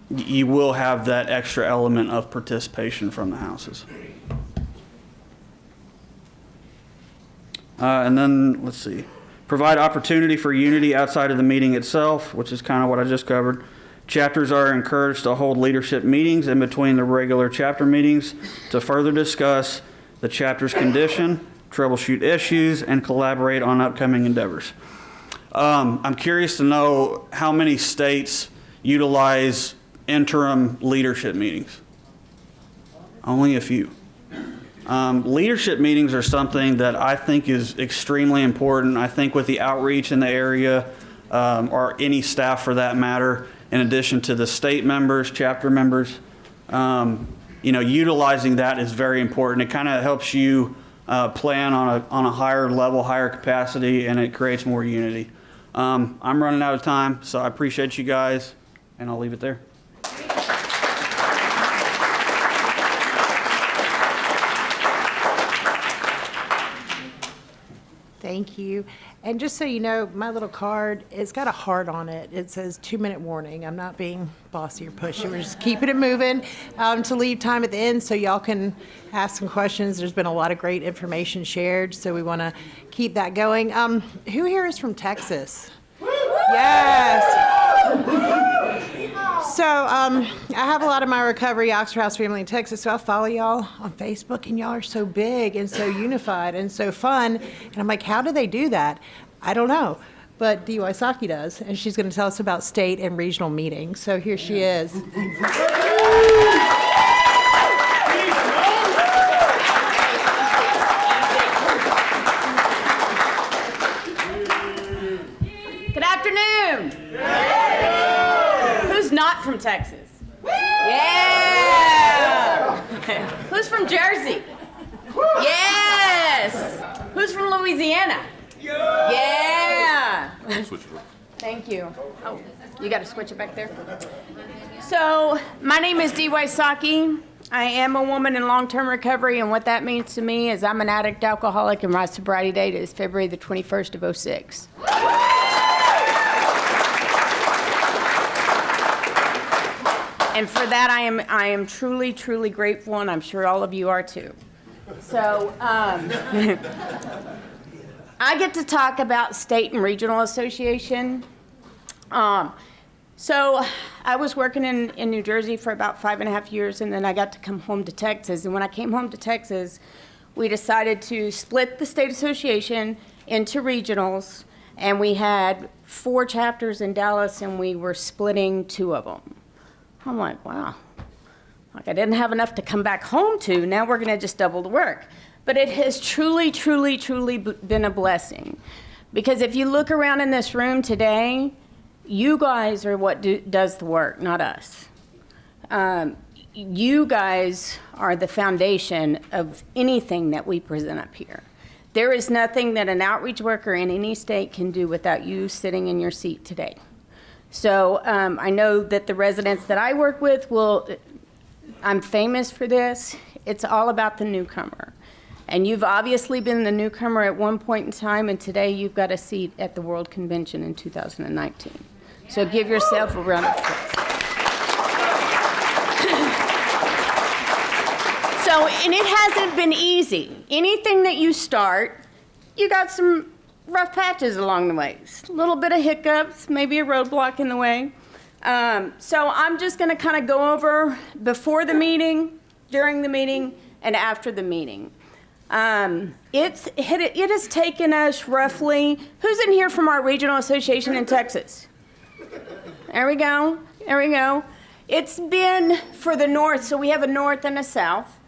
you will have that extra element of participation from the houses. And then, let's see, provide opportunity for unity outside of the meeting itself, which is kind of what I just covered. Chapters are encouraged to hold leadership meetings in between the regular chapter meetings to further discuss the chapter's condition, troubleshoot issues, and collaborate on upcoming endeavors. I'm curious to know how many states utilize interim leadership meetings. Only a few. Leadership meetings are something that I think is extremely important. I think with the outreach in the area, or any staff for that matter, in addition to the state members, chapter members, utilizing that is very important. It kind of helps you plan on a higher level, higher capacity, and it creates more unity. I'm running out of time, so I appreciate you guys, and I'll leave it there. Thank you. And just so you know, my little card, it's got a heart on it. It says 2-minute warning. I'm not being bossy or pushy. We're just keeping it moving to leave time at the end so y'all can ask some questions. There's been a lot of great information shared, so we want to keep that going. Who here is from Texas? Yes. So I have a lot of my recovery Oxford House family in Texas, so I follow y'all on Facebook, and y'all are so big and so unified and so fun. And I'm like, how do they do that? I don't know, but DY Saki does, and she's going to tell us about state and regional meetings. So here she is. Good afternoon. Who's not from Texas? Yeah. Who's from Jersey? Yes. Who's from Louisiana? Yeah. Thank you. Oh, you got to switch it back there. So, my name is DY Saki. I am a woman in long-term recovery, and what that means to me is I'm an addict alcoholic, and my sobriety date is February the 21st of 06. And for that, I am truly, truly grateful, and I'm sure all of you are too. So, I get to talk about state and regional association. So I was working in New Jersey for about 5.5 years, and then I got to come home to Texas. And when I came home to Texas, we decided to split the state association into regionals, and we had 4 chapters in Dallas, and we were splitting 2 of them. I'm like, wow. Like I didn't have enough to come back home to. Now we're going to just double the work. But it has truly, truly, truly been a blessing. Because if you look around in this room today, you guys are what does the work, not us. You guys are the foundation of anything that we present up here. There is nothing that an outreach worker in any state can do without you sitting in your seat today. So I know that the residents that I work with I'm famous for this. It's all about the newcomer. And you've obviously been the newcomer at one point in time, and today you've got a seat at the World Convention in 2019. So give yourself a round of applause. So, and it hasn't been easy. Anything that you start, you got some rough patches along the way. A little bit of hiccups, maybe a roadblock in the way. So I'm just going to kind of go over before the meeting, during the meeting, and after the meeting. It has taken us roughly, who's in here from our regional association in Texas? There we go. There we go. It's been for the north, so we have a north and a south.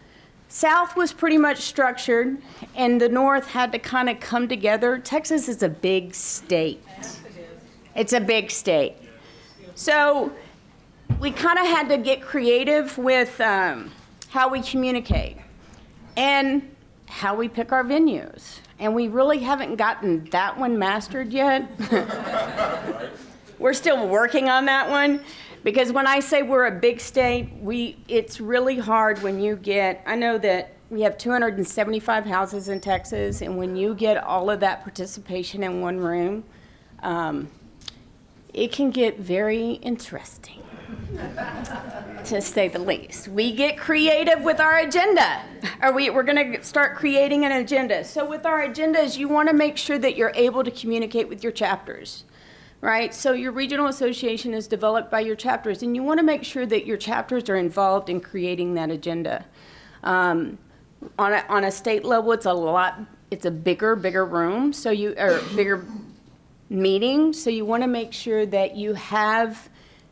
South was pretty much structured, and the north had to kind of come together. Texas is a big state. It's a big state. So we kind of had to get creative with how we communicate and how we pick our venues. And we really haven't gotten that one mastered yet. We're still working on that one, because when I say we're a big state, it's really hard when you get, I know that we have 275 houses in Texas, and when you get all of that participation in one room, it can get very interesting, to say the least. We get creative with our agenda. We're going to start creating an agenda. So with our agendas, you want to make sure that you're able to communicate with your chapters, right? So your regional association is developed by your chapters, and you want to make sure that your chapters are involved in creating that agenda. On a state level, it's a bigger room, bigger meeting, so you want to make sure that you have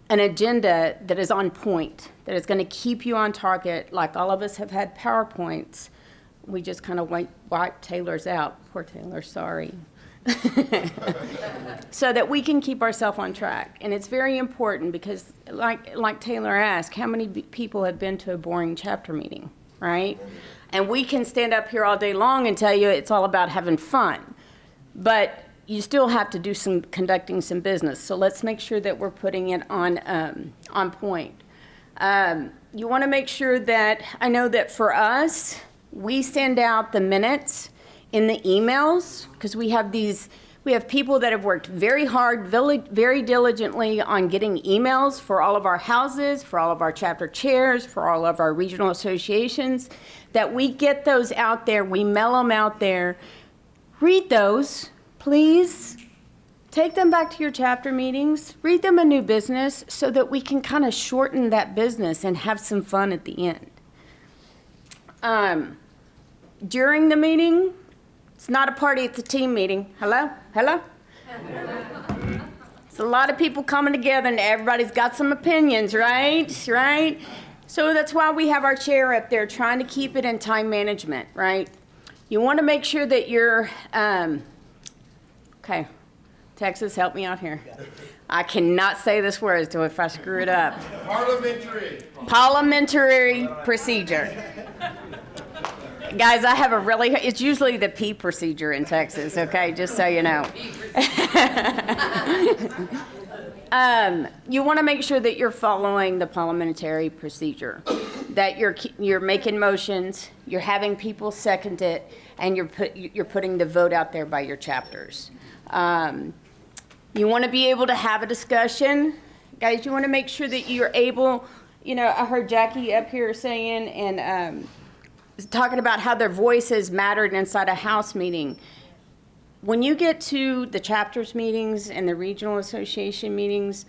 an agenda that is on point, that is going to keep you on target. Like all of us have had PowerPoints. We just kind of wipe Taylor's out. Poor Taylor, sorry. So that we can keep ourselves on track. And it's very important because, like Taylor asked, how many people have been to a boring chapter meeting, right? And we can stand up here all day long and tell you it's all about having fun. But you still have to do conducting some business. So let's make sure that we're putting it on point. You want to make sure that, I know that for us, we send out the minutes in the emails, because we have people that have worked very hard, very diligently on getting emails for all of our houses, for all of our chapter chairs, for all of our regional associations, that we get those out there, we mail them out there. Read those. Please take them back to your chapter meetings, read them a new business so that we can kind of shorten that business and have some fun at the end. During the meeting, it's not a party, it's a team meeting. Hello? Hello? It's a lot of people coming together and everybody's got some opinions, right? Right? So that's why we have our chair up there trying to keep it in time management, right? You want to make sure that you're, okay, Texas, help me out here. I cannot say this word if I screw it up. Parliamentary procedure. Guys, I have it's usually the P procedure in Texas, okay, just so you know. You want to make sure that you're following the parliamentary procedure, that you're making motions, you're having people second it, and you're putting the vote out there by your chapters. You want to be able to have a discussion. Guys, you want to make sure that you're able, I heard Jackie up here saying and talking about how their voices mattered inside a house meeting. when you get to the chapters meetings and the regional association meetings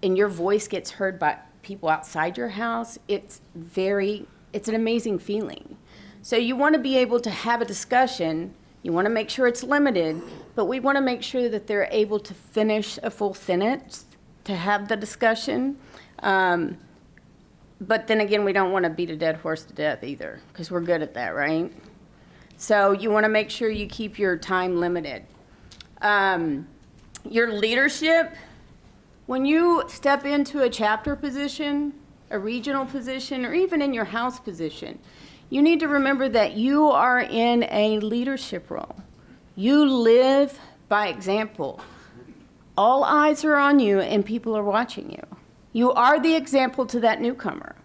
and your voice gets heard by people outside your house, it's an amazing feeling. So you want to be able to have a discussion. You want to make sure it's limited, but we want to make sure that they're able to finish a full sentence to have the discussion. But then again, we don't want to beat a dead horse to death either, because we're good at that, right? So you want to make sure you keep your time limited. Your leadership, when you step into a chapter position, a regional position, or even in your house position, you need to remember that you are in a leadership role. You live by example. All eyes are on you and people are watching you. You are the example to that newcomer.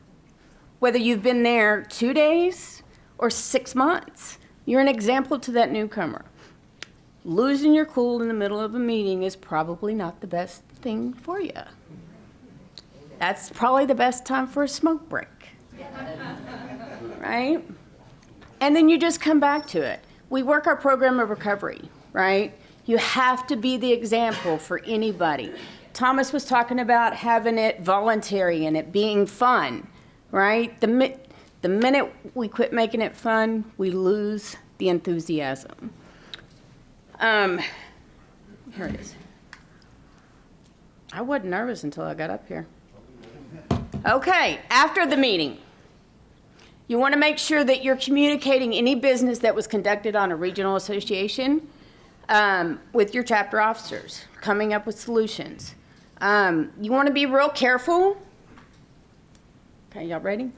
Whether you've been there 2 days or 6 months, you're an example to that newcomer. Losing your cool in the middle of a meeting is probably not the best thing for you. That's probably the best time for a smoke break. Right? And then you just come back to it. We work our program of recovery, right? You have to be the example for anybody. Thomas was talking about having it voluntary and it being fun, right? The minute we quit making it fun, we lose the enthusiasm. Here it is. I wasn't nervous until I got up here. Okay, after the meeting, you want to make sure that you're communicating any business that was conducted on a regional association with your chapter officers, coming up with solutions. You want to be real careful. Okay, y'all ready?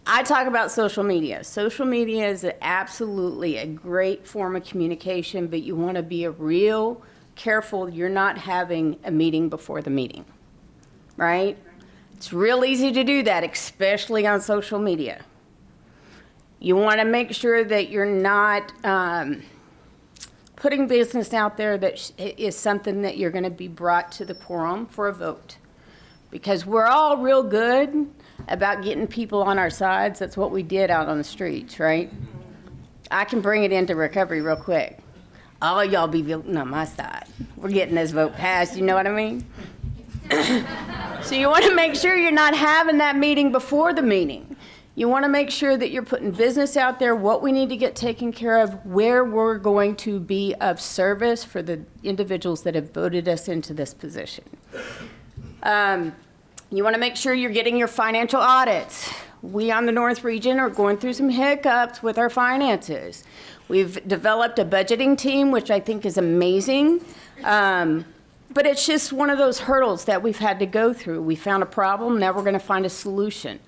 I talk about social media. Social media is absolutely a great form of communication, but you want to be real careful you're not having a meeting before the meeting, right? It's real easy to do that, especially on social media. You want to make sure that you're not putting business out there that is something that you're going to be brought to the quorum for a vote. Because we're all real good about getting people on our sides. That's what we did out on the streets, right? I can bring it into recovery real quick. All of y'all be voting on my side. We're getting this vote passed, you know what I mean? So you want to make sure you're not having that meeting before the meeting. You want to make sure that you're putting business out there, what we need to get taken care of, where we're going to be of service for the individuals that have voted us into this position. You want to make sure you're getting your financial audits. We on the North Region are going through some hiccups with our finances. We've developed a budgeting team, which I think is amazing. But it's just one of those hurdles that we've had to go through. We found a problem, now we're going to find a solution.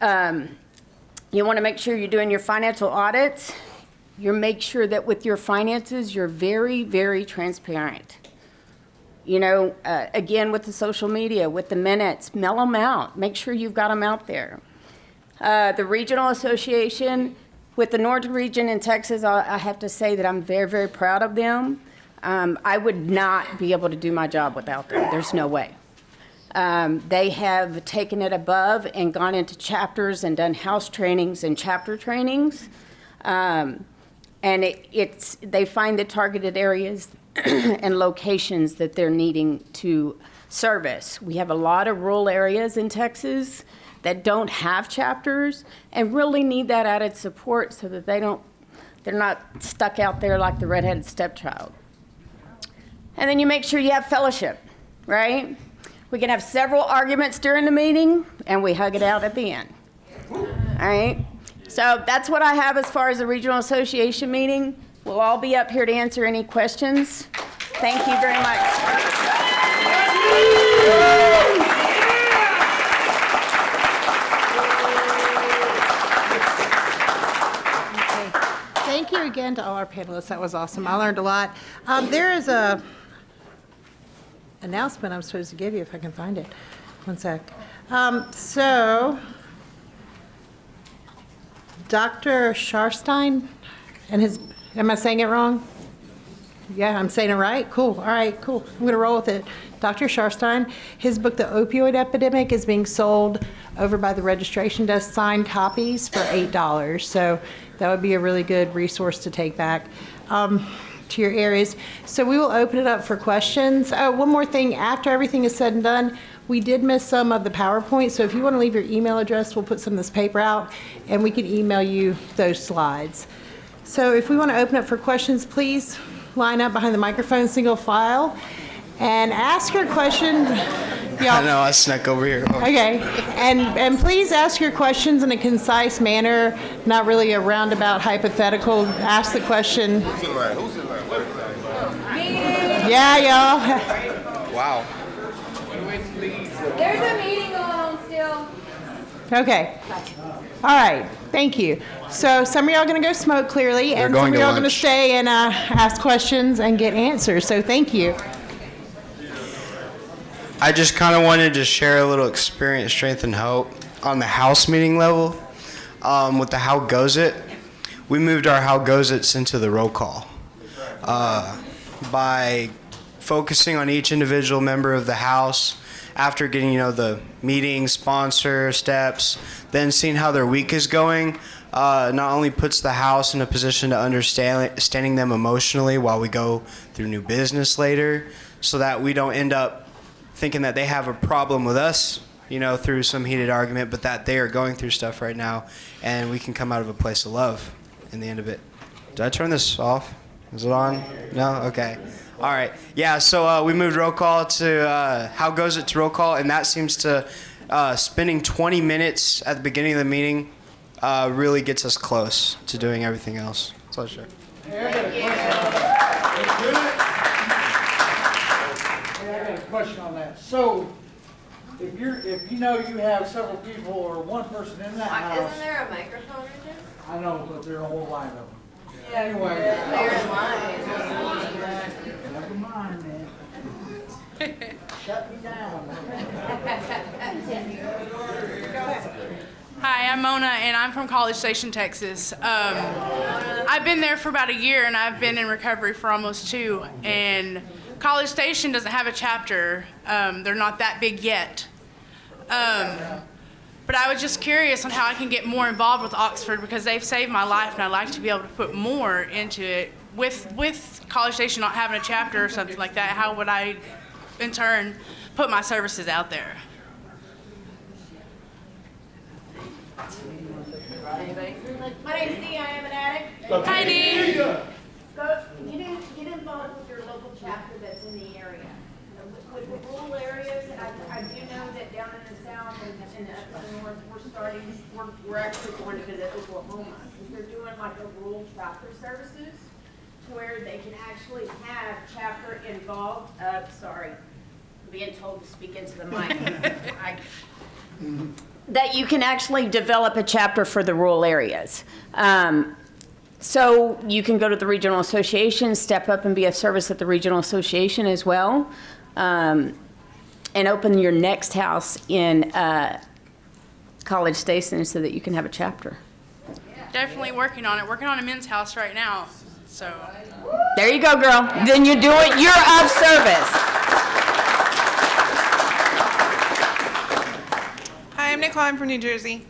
You want to make sure you're doing your financial audits. You make sure that with your finances, you're very, very transparent. You know, again, with the social media, with the minutes, mail them out. Make sure you've got them out there. The regional association, with the North Region in Texas, I have to say that I'm very, very proud of them. I would not be able to do my job without them. There's no way. They have taken it above and gone into chapters and done house trainings and chapter trainings. And they find the targeted areas and locations that they're needing to service. We have a lot of rural areas in Texas that don't have chapters and really need that added support so that they're not stuck out there like the redheaded stepchild. And then you make sure you have fellowship, right? We can have several arguments during the meeting and we hug it out at the end. All right? So that's what I have as far as the regional association meeting. We'll all be up here to answer any questions. Thank you very much. Thank you again to all our panelists. That was awesome. I learned a lot. There is a announcement I'm supposed to give you if I can find it. One sec. So, Dr. Scharstein and his, am I saying it wrong? Yeah, I'm saying it right? Cool. All right, cool. I'm going to roll with it. Dr. Scharstein, his book, The Opioid Epidemic, is being sold over by the registration desk, signed copies for $8. So that would be a really good resource to take back. to your areas. So we will open it up for questions. One more thing, after everything is said and done, we did miss some of the PowerPoint, so if you want to leave your email address, we'll put some of this paper out, and we can email you those slides. So if we want to open up for questions, please line up behind the microphone, single file, and ask your question. I know, I snuck over here. Oh. Okay, and please ask your questions in a concise manner, not really a roundabout hypothetical. Ask the question. Who's in line? Who's in line? Yeah, y'all. Wow. There's a meeting going on still. Okay. All right. Thank you. So some of y'all are going to go smoke clearly, and some going of to y'all are going to lunch. stay and ask questions and get answers. So thank you. I just kind of wanted to share a little experience, strength, and hope on the house meeting level with the How Goes It. We moved our How Goes It's into the roll call by focusing on each individual member of the house after getting, the meeting, sponsor, steps, then seeing how their week is going. Not only puts the house in a position to understanding them emotionally while we go through new business later, so that we don't end up thinking that they have a problem with us, through some heated argument, but that they are going through stuff right now, and we can come out of a place of love in the end of it. Did I turn this off? Is it on? No? Okay. All right. Yeah, so we moved roll call to How Goes It to roll call, and that seems to, spending 20 minutes at the beginning of the meeting really gets us close to doing everything else. That's all I share. I got a question on that. So, if you know you have several people or one person in that house. Isn't there a microphone in there? I know, but there are a whole line of them. Yeah, Anyway. they're in line. Never mind, man. Shut me down. Hi, I'm Mona, and I'm from College Station, Texas. I've been there for about a year, and I've been in recovery for almost 2. And College Station doesn't have a chapter. They're not that big yet. But I was just curious on how I can get more involved with Oxford, because they've saved my life, and I'd like to be able to put more into it. With College Station not having a chapter or something like that, how would I, in turn, put my services out there? My name's Dee. I am an addict. Hi, Dee. Get involved with your local chapter that's in the area. With the rural areas, I do know that down in the south and up in the north, we're actually going to visit Oklahoma. They're doing like a rural chapter services to where they can actually have chapter involved. Sorry, I'm being told to speak into the mic. That you can actually develop a chapter for the rural areas. So you can go to the regional association, step up and be of service at the regional association as well, and open your next house in College Station so that you can have a chapter. Definitely working on it. Working on a men's house right now. So There you go, girl. Then you do it. You're of service. Hi, I'm Nicole. I'm from New Jersey.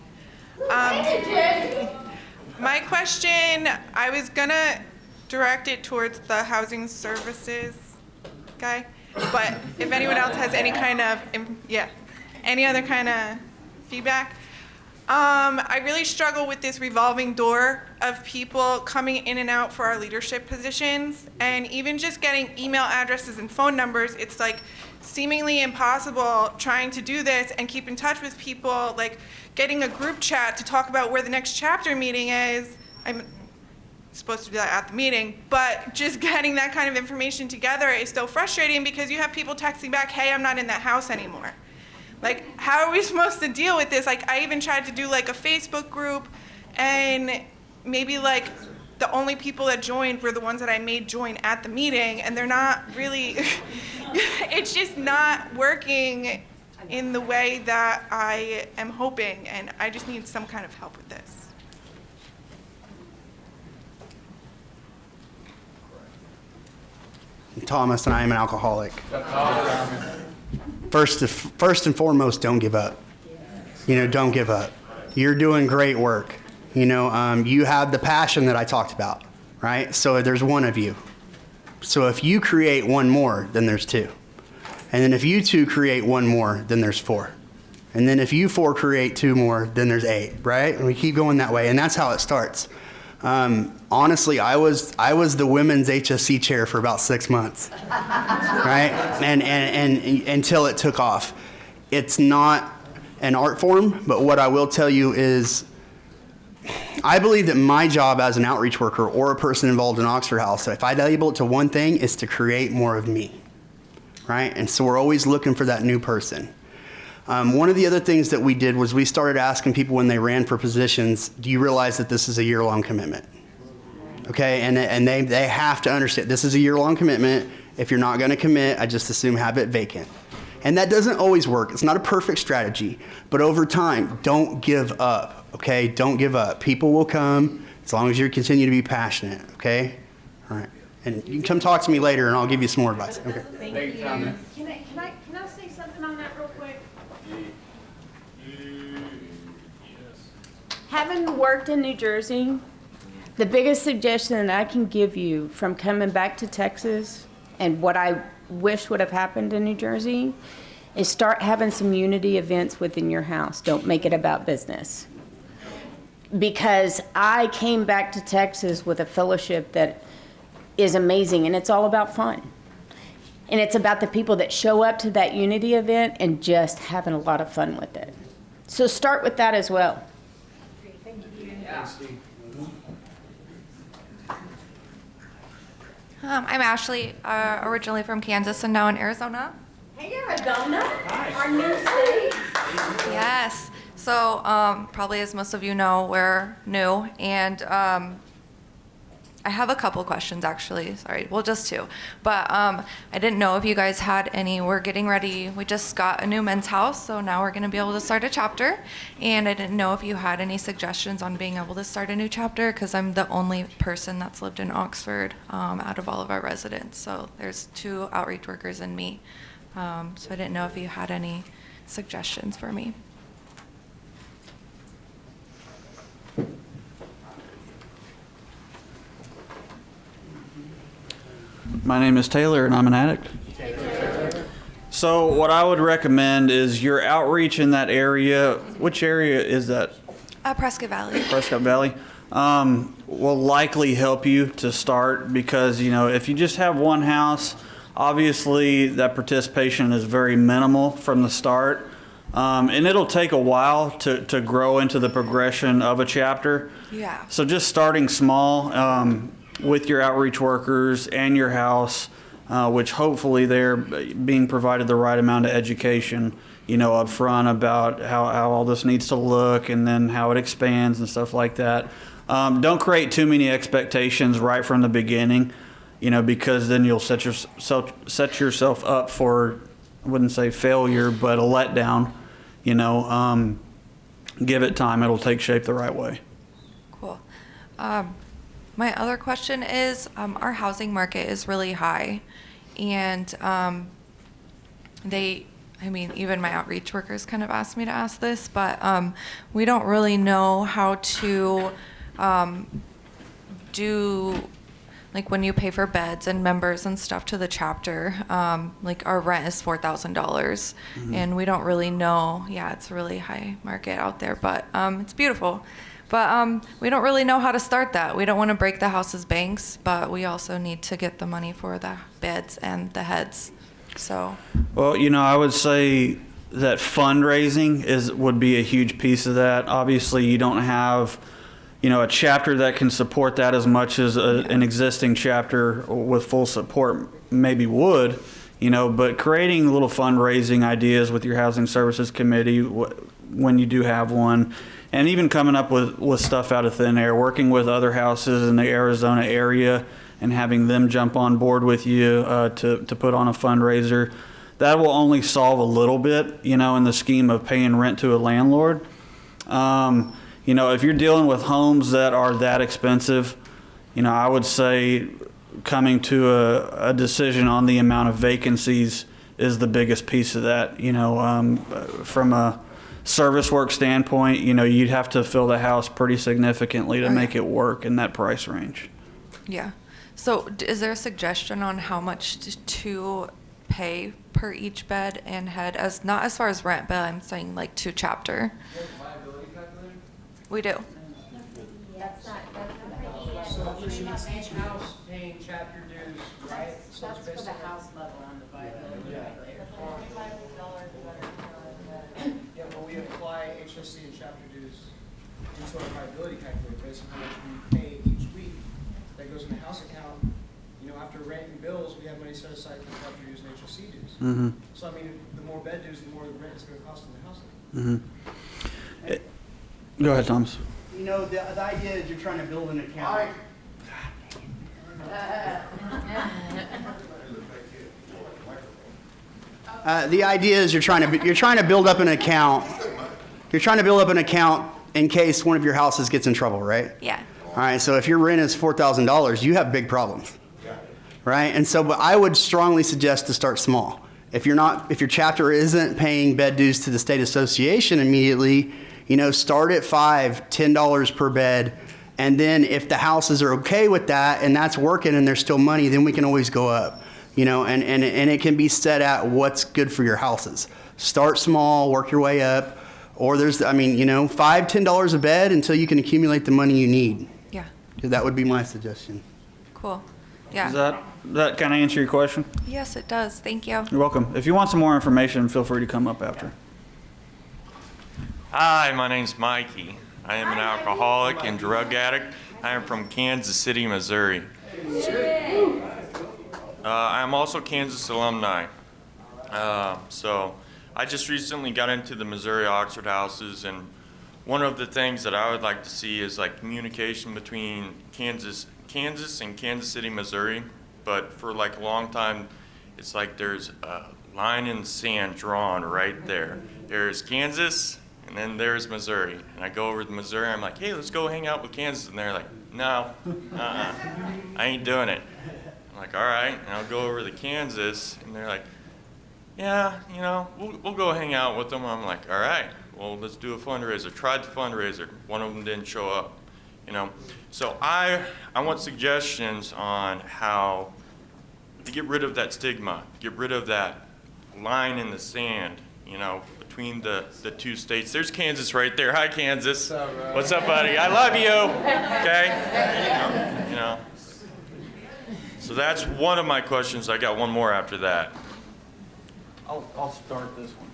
My question, I was gonna direct it towards the housing services guy, but if anyone else has any kind of, any other kind of feedback. I really struggle with this revolving door of people coming in and out for our leadership positions, and even just getting email addresses and phone numbers. It's like seemingly impossible trying to do this and keep in touch with people, like getting a group chat to talk about where the next chapter meeting is. I'm supposed to do that at the meeting, but just getting that kind of information together is so frustrating because you have people texting back, hey, I'm not in that house anymore. Like, how are we supposed to deal with this? Like, I even tried to do like a Facebook group, and maybe like the only people that joined were the ones that I made join at the meeting, and they're not really, it's just not working in the way that I am hoping, and I just need some kind of help with this. Thomas, and I am an alcoholic. First and foremost, don't give up. Don't give up. You're doing great work. You have the passion that I talked about, right? So there's one of you. So if you create one more, then there's 2. And then if you 2 create one more, then there's 4. And then if you 4 create 2 more, then there's 8, right? And we keep going that way, and that's how it starts. Honestly, I was the women's HSC chair for about 6 months, right? And until it took off. It's not an art form, but what I will tell you is I believe that my job as an outreach worker or a person involved in Oxford House, if I label it to one thing, is to create more of me, right? And so we're always looking for that new person. One of the other things that we did was we started asking people when they ran for positions, do you realize that this is a year-long commitment? Okay, and they have to understand this is a year-long commitment. If you're not going to commit, I just assume have it vacant. And that doesn't always work. It's not a perfect strategy, but over time, don't give up, okay? Don't give up. People will come as long as you continue to be passionate, okay? All right, and you can come talk to me later and I'll give you some more advice, okay? Thank you. Can I say something on that real quick? Having worked in New Jersey, the biggest suggestion that I can give you from coming back to Texas and what I wish would have happened in New Jersey is start having some unity events within your house. Don't make it about business. Because I came back to Texas with a fellowship that is amazing, and it's all about fun. And it's about the people that show up to that unity event and just having a lot of fun with it. So start with that as well. I'm Ashley, originally from Kansas and now in Arizona. Hey, Arizona, our new state. Yes. So probably as most of you know, we're new, and I have a couple questions actually. Sorry, well, just 2. But I didn't know if you guys had any. We're getting ready. We just got a new men's house, so now we're going to be able to start a chapter. And I didn't know if you had any suggestions on being able to start a new chapter, because I'm the only person that's lived in Oxford out of all of our residents. So there's 2 outreach workers and me. So I didn't know if you had any suggestions for me. My name is Taylor, and I'm an addict. So what I would recommend is your outreach in that area. Which area is that? Prescott Valley. Prescott Valley. Will likely help you to start, because, you know, if you just have one house, obviously that participation is very minimal from the start. And it'll take a while to grow into the progression of a chapter. Yeah. So just starting small with your outreach workers and your house, which hopefully they're being provided the right amount of education, you know, up front about how all this needs to look, and then how it expands and stuff like that. Don't create too many expectations right from the beginning, you know, because then you'll set yourself up for, I wouldn't say failure, but a letdown. You know, give it time; it'll take shape the right way. Cool. My other question is, our housing market is really high, and even my outreach workers kind of asked me to ask this, but we don't really know how to do, like, when you pay for beds and members and stuff to the chapter, like our rent is $4,000, and we don't really know. Yeah, it's a really high market out there, but it's beautiful. But we don't really know how to start that. We don't want to break the house's banks, but we also need to get the money for the beds and the heads. So. Well, you know, I would say that fundraising would be a huge piece of that. Obviously, you don't have, you know, a chapter that can support that as much as an existing chapter with full support maybe would, you know, but creating little fundraising ideas with your housing services committee when you do have one, and even coming up with stuff out of thin air, working with other houses in the Arizona area and having them jump on board with you to put on a fundraiser. That will only solve a little bit, you know, in the scheme of paying rent to a landlord. You know, if you're dealing with homes that are that expensive, you know, I would say coming to a decision on the amount of vacancies is the biggest piece of that. You know, from a service work standpoint, you know, you'd have to fill the house pretty significantly to make it work in that price range. Yeah. So is there a suggestion on how much to pay per each bed and head, as not as far as rent, but I'm saying like to chapter? We do. So is each house paying chapter dues, right? So it's That's for the basically- house level on the viability calculator. Yeah, but we apply HSC and chapter dues into our viability calculator based on how much we pay each week. That goes in the house account. You know, after rent and bills, we have money set aside for chapter dues and HSC dues. Mm-hmm. So I mean, the more bed dues, the more the rent is going to cost in the house. Mm-hmm. Go ahead, Thomas. You know, the idea is you're trying to build an account. The idea is you're trying to build up an account. You're trying to build up an account in case one of your houses gets in trouble, right? Yeah. All right. So if your rent is $4,000, you have big problems, right? And so, but I would strongly suggest to start small. If your chapter isn't paying bed dues to the state association immediately, you know, start at $5, $10 per bed. And then if the houses are okay with that and that's working and there's still money, then we can always go up, you know, and it can be set at what's good for your houses. Start small, work your way up, or there's, I mean, you know, $5, $10 a bed until you can accumulate the money you need. Yeah. That would be my suggestion. Cool. Yeah. Does that kind of answer your question? Yes, it does. Thank you. You're welcome. If you want some more information, feel free to come up after. Hi, my name's Mikey. I am an alcoholic and drug addict. I am from Kansas City, Missouri. I am also Kansas alumni. So I just recently got into the Missouri Oxford houses, and one of the things that I would like to see is like communication between Kansas and Kansas City, Missouri. But for like a long time, it's like there's a line in the sand drawn right there. There's Kansas, and then there's Missouri. And I go over to Missouri, I'm like, hey, let's go hang out with Kansas. And they're like, no, I ain't doing it. I'm like, all right. And I'll go over to Kansas, and they're like, yeah, you know, we'll go hang out with them. I'm like, all right, well, let's do a fundraiser. Tried the fundraiser. One of them didn't show up, you know. So I want suggestions on how to get rid of that stigma, get rid of that line in the sand, you know, between the two states. There's Kansas right there. Hi, Kansas. What's up, buddy? I love you. Okay? You know. So that's one of my questions. I got one more after that. I'll start this one.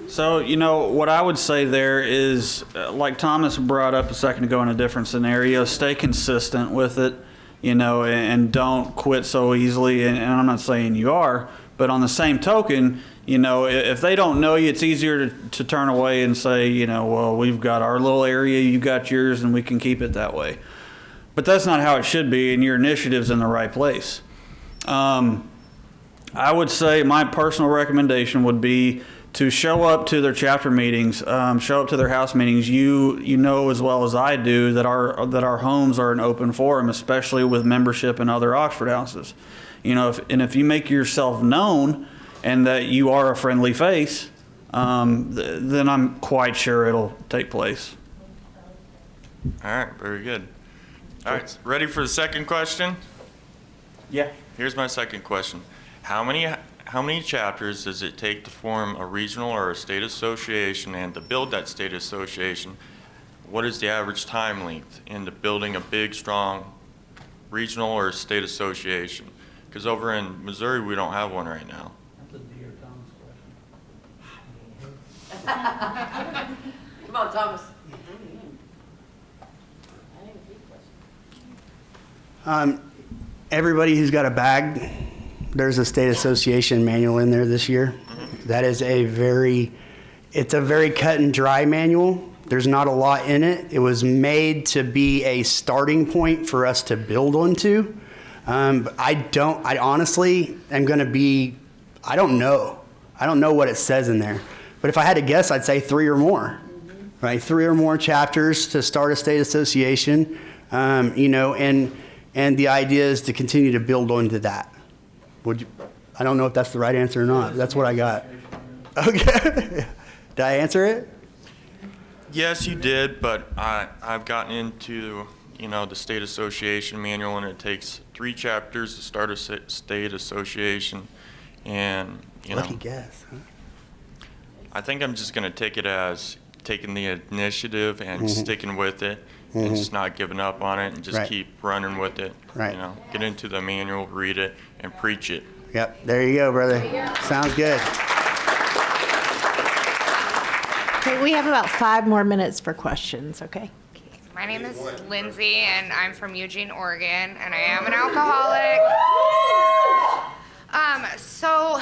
So, you know, what I would say there is, like Thomas brought up a second ago in a different scenario, stay consistent with it, you know, and don't quit so easily. And I'm not saying you are, but on the same token, you know, if they don't know you, it's easier to turn away and say, you know, well, we've got our little area, you got yours, and we can keep it that way. But that's not how it should be, and your initiative's in the right place. I would say my personal recommendation would be to show up to their chapter meetings, show up to their house meetings. You know as well as I do that our homes are an open forum, especially with membership in other Oxford houses. You know, if you make yourself known and that you are a friendly face, then I'm quite sure it'll take place. All right, very good. All right, ready for the second question? Yeah. Here's my second question. How many chapters does it take to form a regional or a state association, and to build that state association, what is the average time length into building a big, strong regional or state association? Because over in Missouri, we don't have one right now. That's a dear Thomas question. Come on, Thomas. Everybody who's got a bag, there's a state association manual in there this year. That is it's a very cut and dry manual. There's not a lot in it. It was made to be a starting point for us to build onto. I honestly am going to be, I don't know. I don't know what it says in there. But if I had to guess, I'd say 3 or more, right? 3 or more chapters to start a state association, you know, and the idea is to continue to build onto that. I don't know if that's the right answer or not. That's what I got. Okay. Did I answer it? Yes, you did, but I've gotten into, the state association manual, and it takes 3 chapters to start a state association. And, Lucky guess, huh? I think I'm just going to take it as taking the initiative and sticking with it and just not giving up on it and just Right. keep running with it. Right. Get into the manual, read it, and preach it. Yep, there you go, brother. Sounds good. Okay, we have about 5 more minutes for questions, okay? My name is Lindsay, and I'm from Eugene, Oregon, and I am an alcoholic. So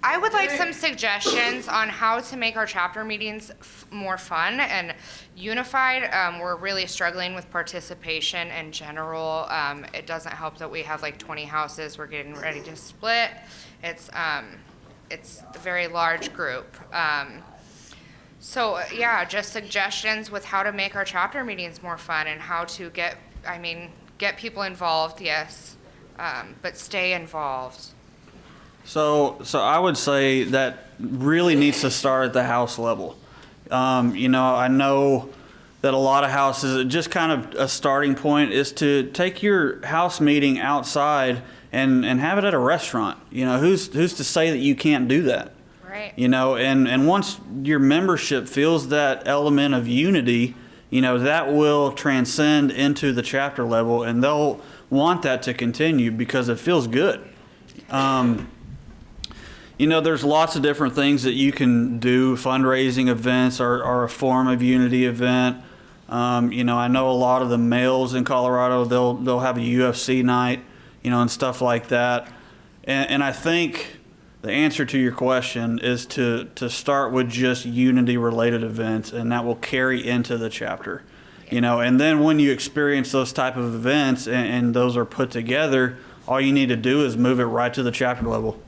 I would like some suggestions on how to make our chapter meetings more fun and unified. We're really struggling with participation in general. It doesn't help that we have like 20 houses. We're getting ready to split. It's a very large group. So yeah, just suggestions with how to make our chapter meetings more fun and how to get people involved, yes, but stay involved. So I would say that really needs to start at the house level. I know that a lot of houses, just kind of a starting point is to take your house meeting outside and have it at a restaurant. Who's to say that you can't do that? Right. And once your membership feels that element of unity, that will transcend into the chapter level, and they'll want that to continue because it feels good. There's lots of different things that you can do. Fundraising events are a form of unity event. I know a lot of the males in Colorado, they'll have a UFC night, and stuff like that. And I think the answer to your question is to start with just unity-related events, and that will carry into the chapter. And then when you experience those type of events and those are put together, all you need to do is move it right to the chapter level,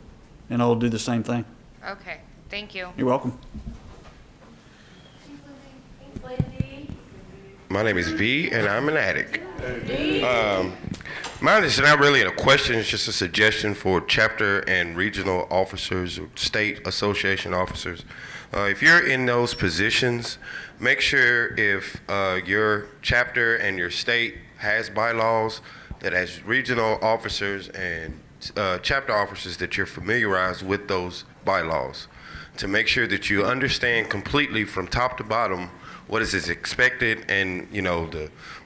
and it'll do the same thing. Okay, thank you. You're welcome. My name is V, and I'm an addict. Mine is not really a question, it's just a suggestion for chapter and regional officers, or state association officers. If you're in those positions, make sure if your chapter and your state has bylaws, that as regional officers and chapter officers that you're familiarized with those bylaws, to make sure that you understand completely from top to bottom what is expected and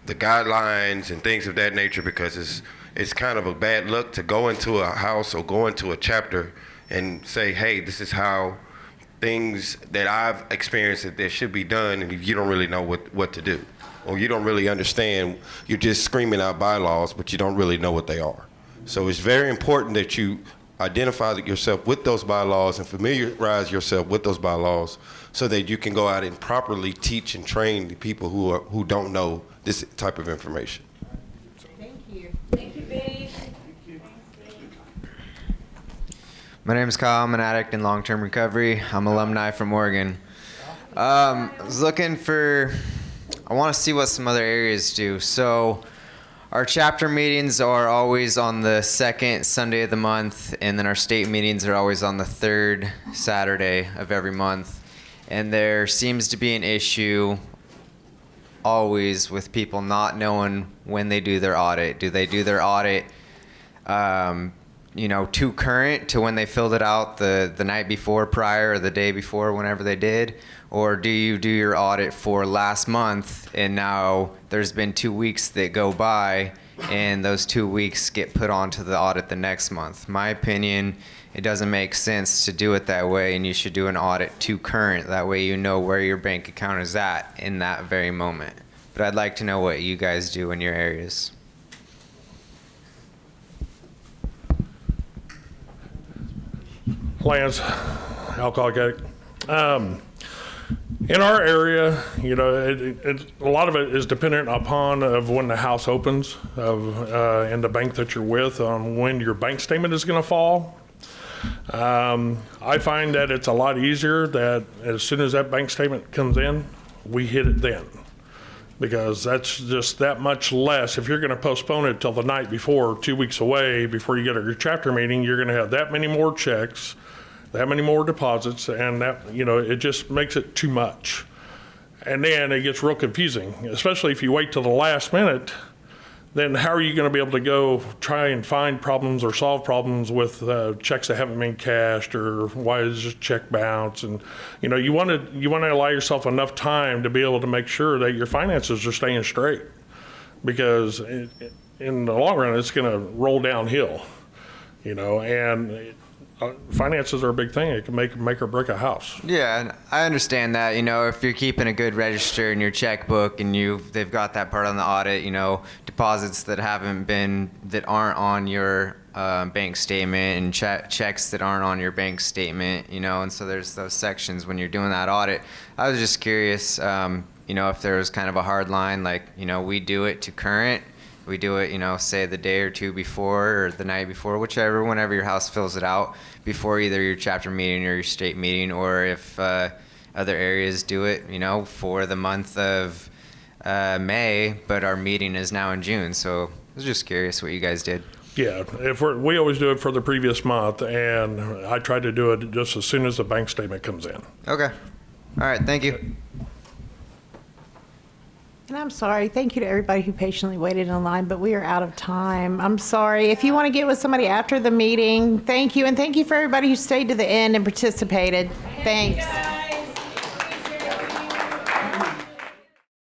the guidelines and things of that nature, because it's kind of a bad look to go into a house or go into a chapter and say, hey, this is how things that I've experienced that should be done, and you don't really know what to do, or you don't really understand. You're just screaming out bylaws, but you don't really know what they are. So it's very important that you identify yourself with those bylaws and familiarize yourself with those bylaws so that you can go out and properly teach and train the people who don't know this type of information. Thank you. Thank you, B. My name is Kyle. I'm an addict in long-term recovery. I'm alumni from Oregon. I was looking I want to see what some other areas do. So our chapter meetings are always on the second Sunday of the month, and then our state meetings are always on the third Saturday of every month. And there seems to be an issue always with people not knowing when they do their audit. Do they do their audit too current to when they filled it out the night before prior or the day before, whenever they did? Or do you do your audit for last month and now there's been 2 weeks that go by and those 2 weeks get put onto the audit the next month? My opinion, it doesn't make sense to do it that way, and you should do an audit too current. That way you know where your bank account is at in that very moment. But I'd like to know what you guys do in your areas. Lance, alcoholic addict. In our area, a lot of it is dependent upon of when the house opens, and the bank that you're with, on when your bank statement is going to fall. I find that it's a lot easier that as soon as that bank statement comes in, we hit it then, because that's just that much less. If you're going to postpone it till the night before, 2 weeks away, before you get your chapter meeting, you're going to have that many more checks, that many more deposits, and that, it just makes it too much. And then it gets real confusing, especially if you wait till the last minute. Then how are you going to be able to go try and find problems or solve problems with checks that haven't been cashed, or why is this check bounce? And you want to allow yourself enough time to be able to make sure that your finances are staying straight, because in the long run it's going to roll downhill. And finances are a big thing. It can make or break a house. Yeah, and I understand that. If you're keeping a good register in your checkbook and they've got that part on the audit, deposits that aren't on your bank statement, and checks that aren't on your bank statement, and so there's those sections when you're doing that audit. I was just curious, if there was kind of a hard line, like, we do it to current. We do it, say the day or two before or the night before, whenever your house fills it out, before either your chapter meeting or your state meeting, or if other areas do it, for the month of May, but our meeting is now in June. So I was just curious what you guys did. Yeah, we always do it for the previous month, and I try to do it just as soon as the bank statement comes in. Okay. All right. Thank you. And I'm sorry. Thank you to everybody who patiently waited in line, but we are out of time. I'm sorry. If you want to get with somebody after the meeting, thank you. And thank you for everybody who stayed to the end and participated. Thanks.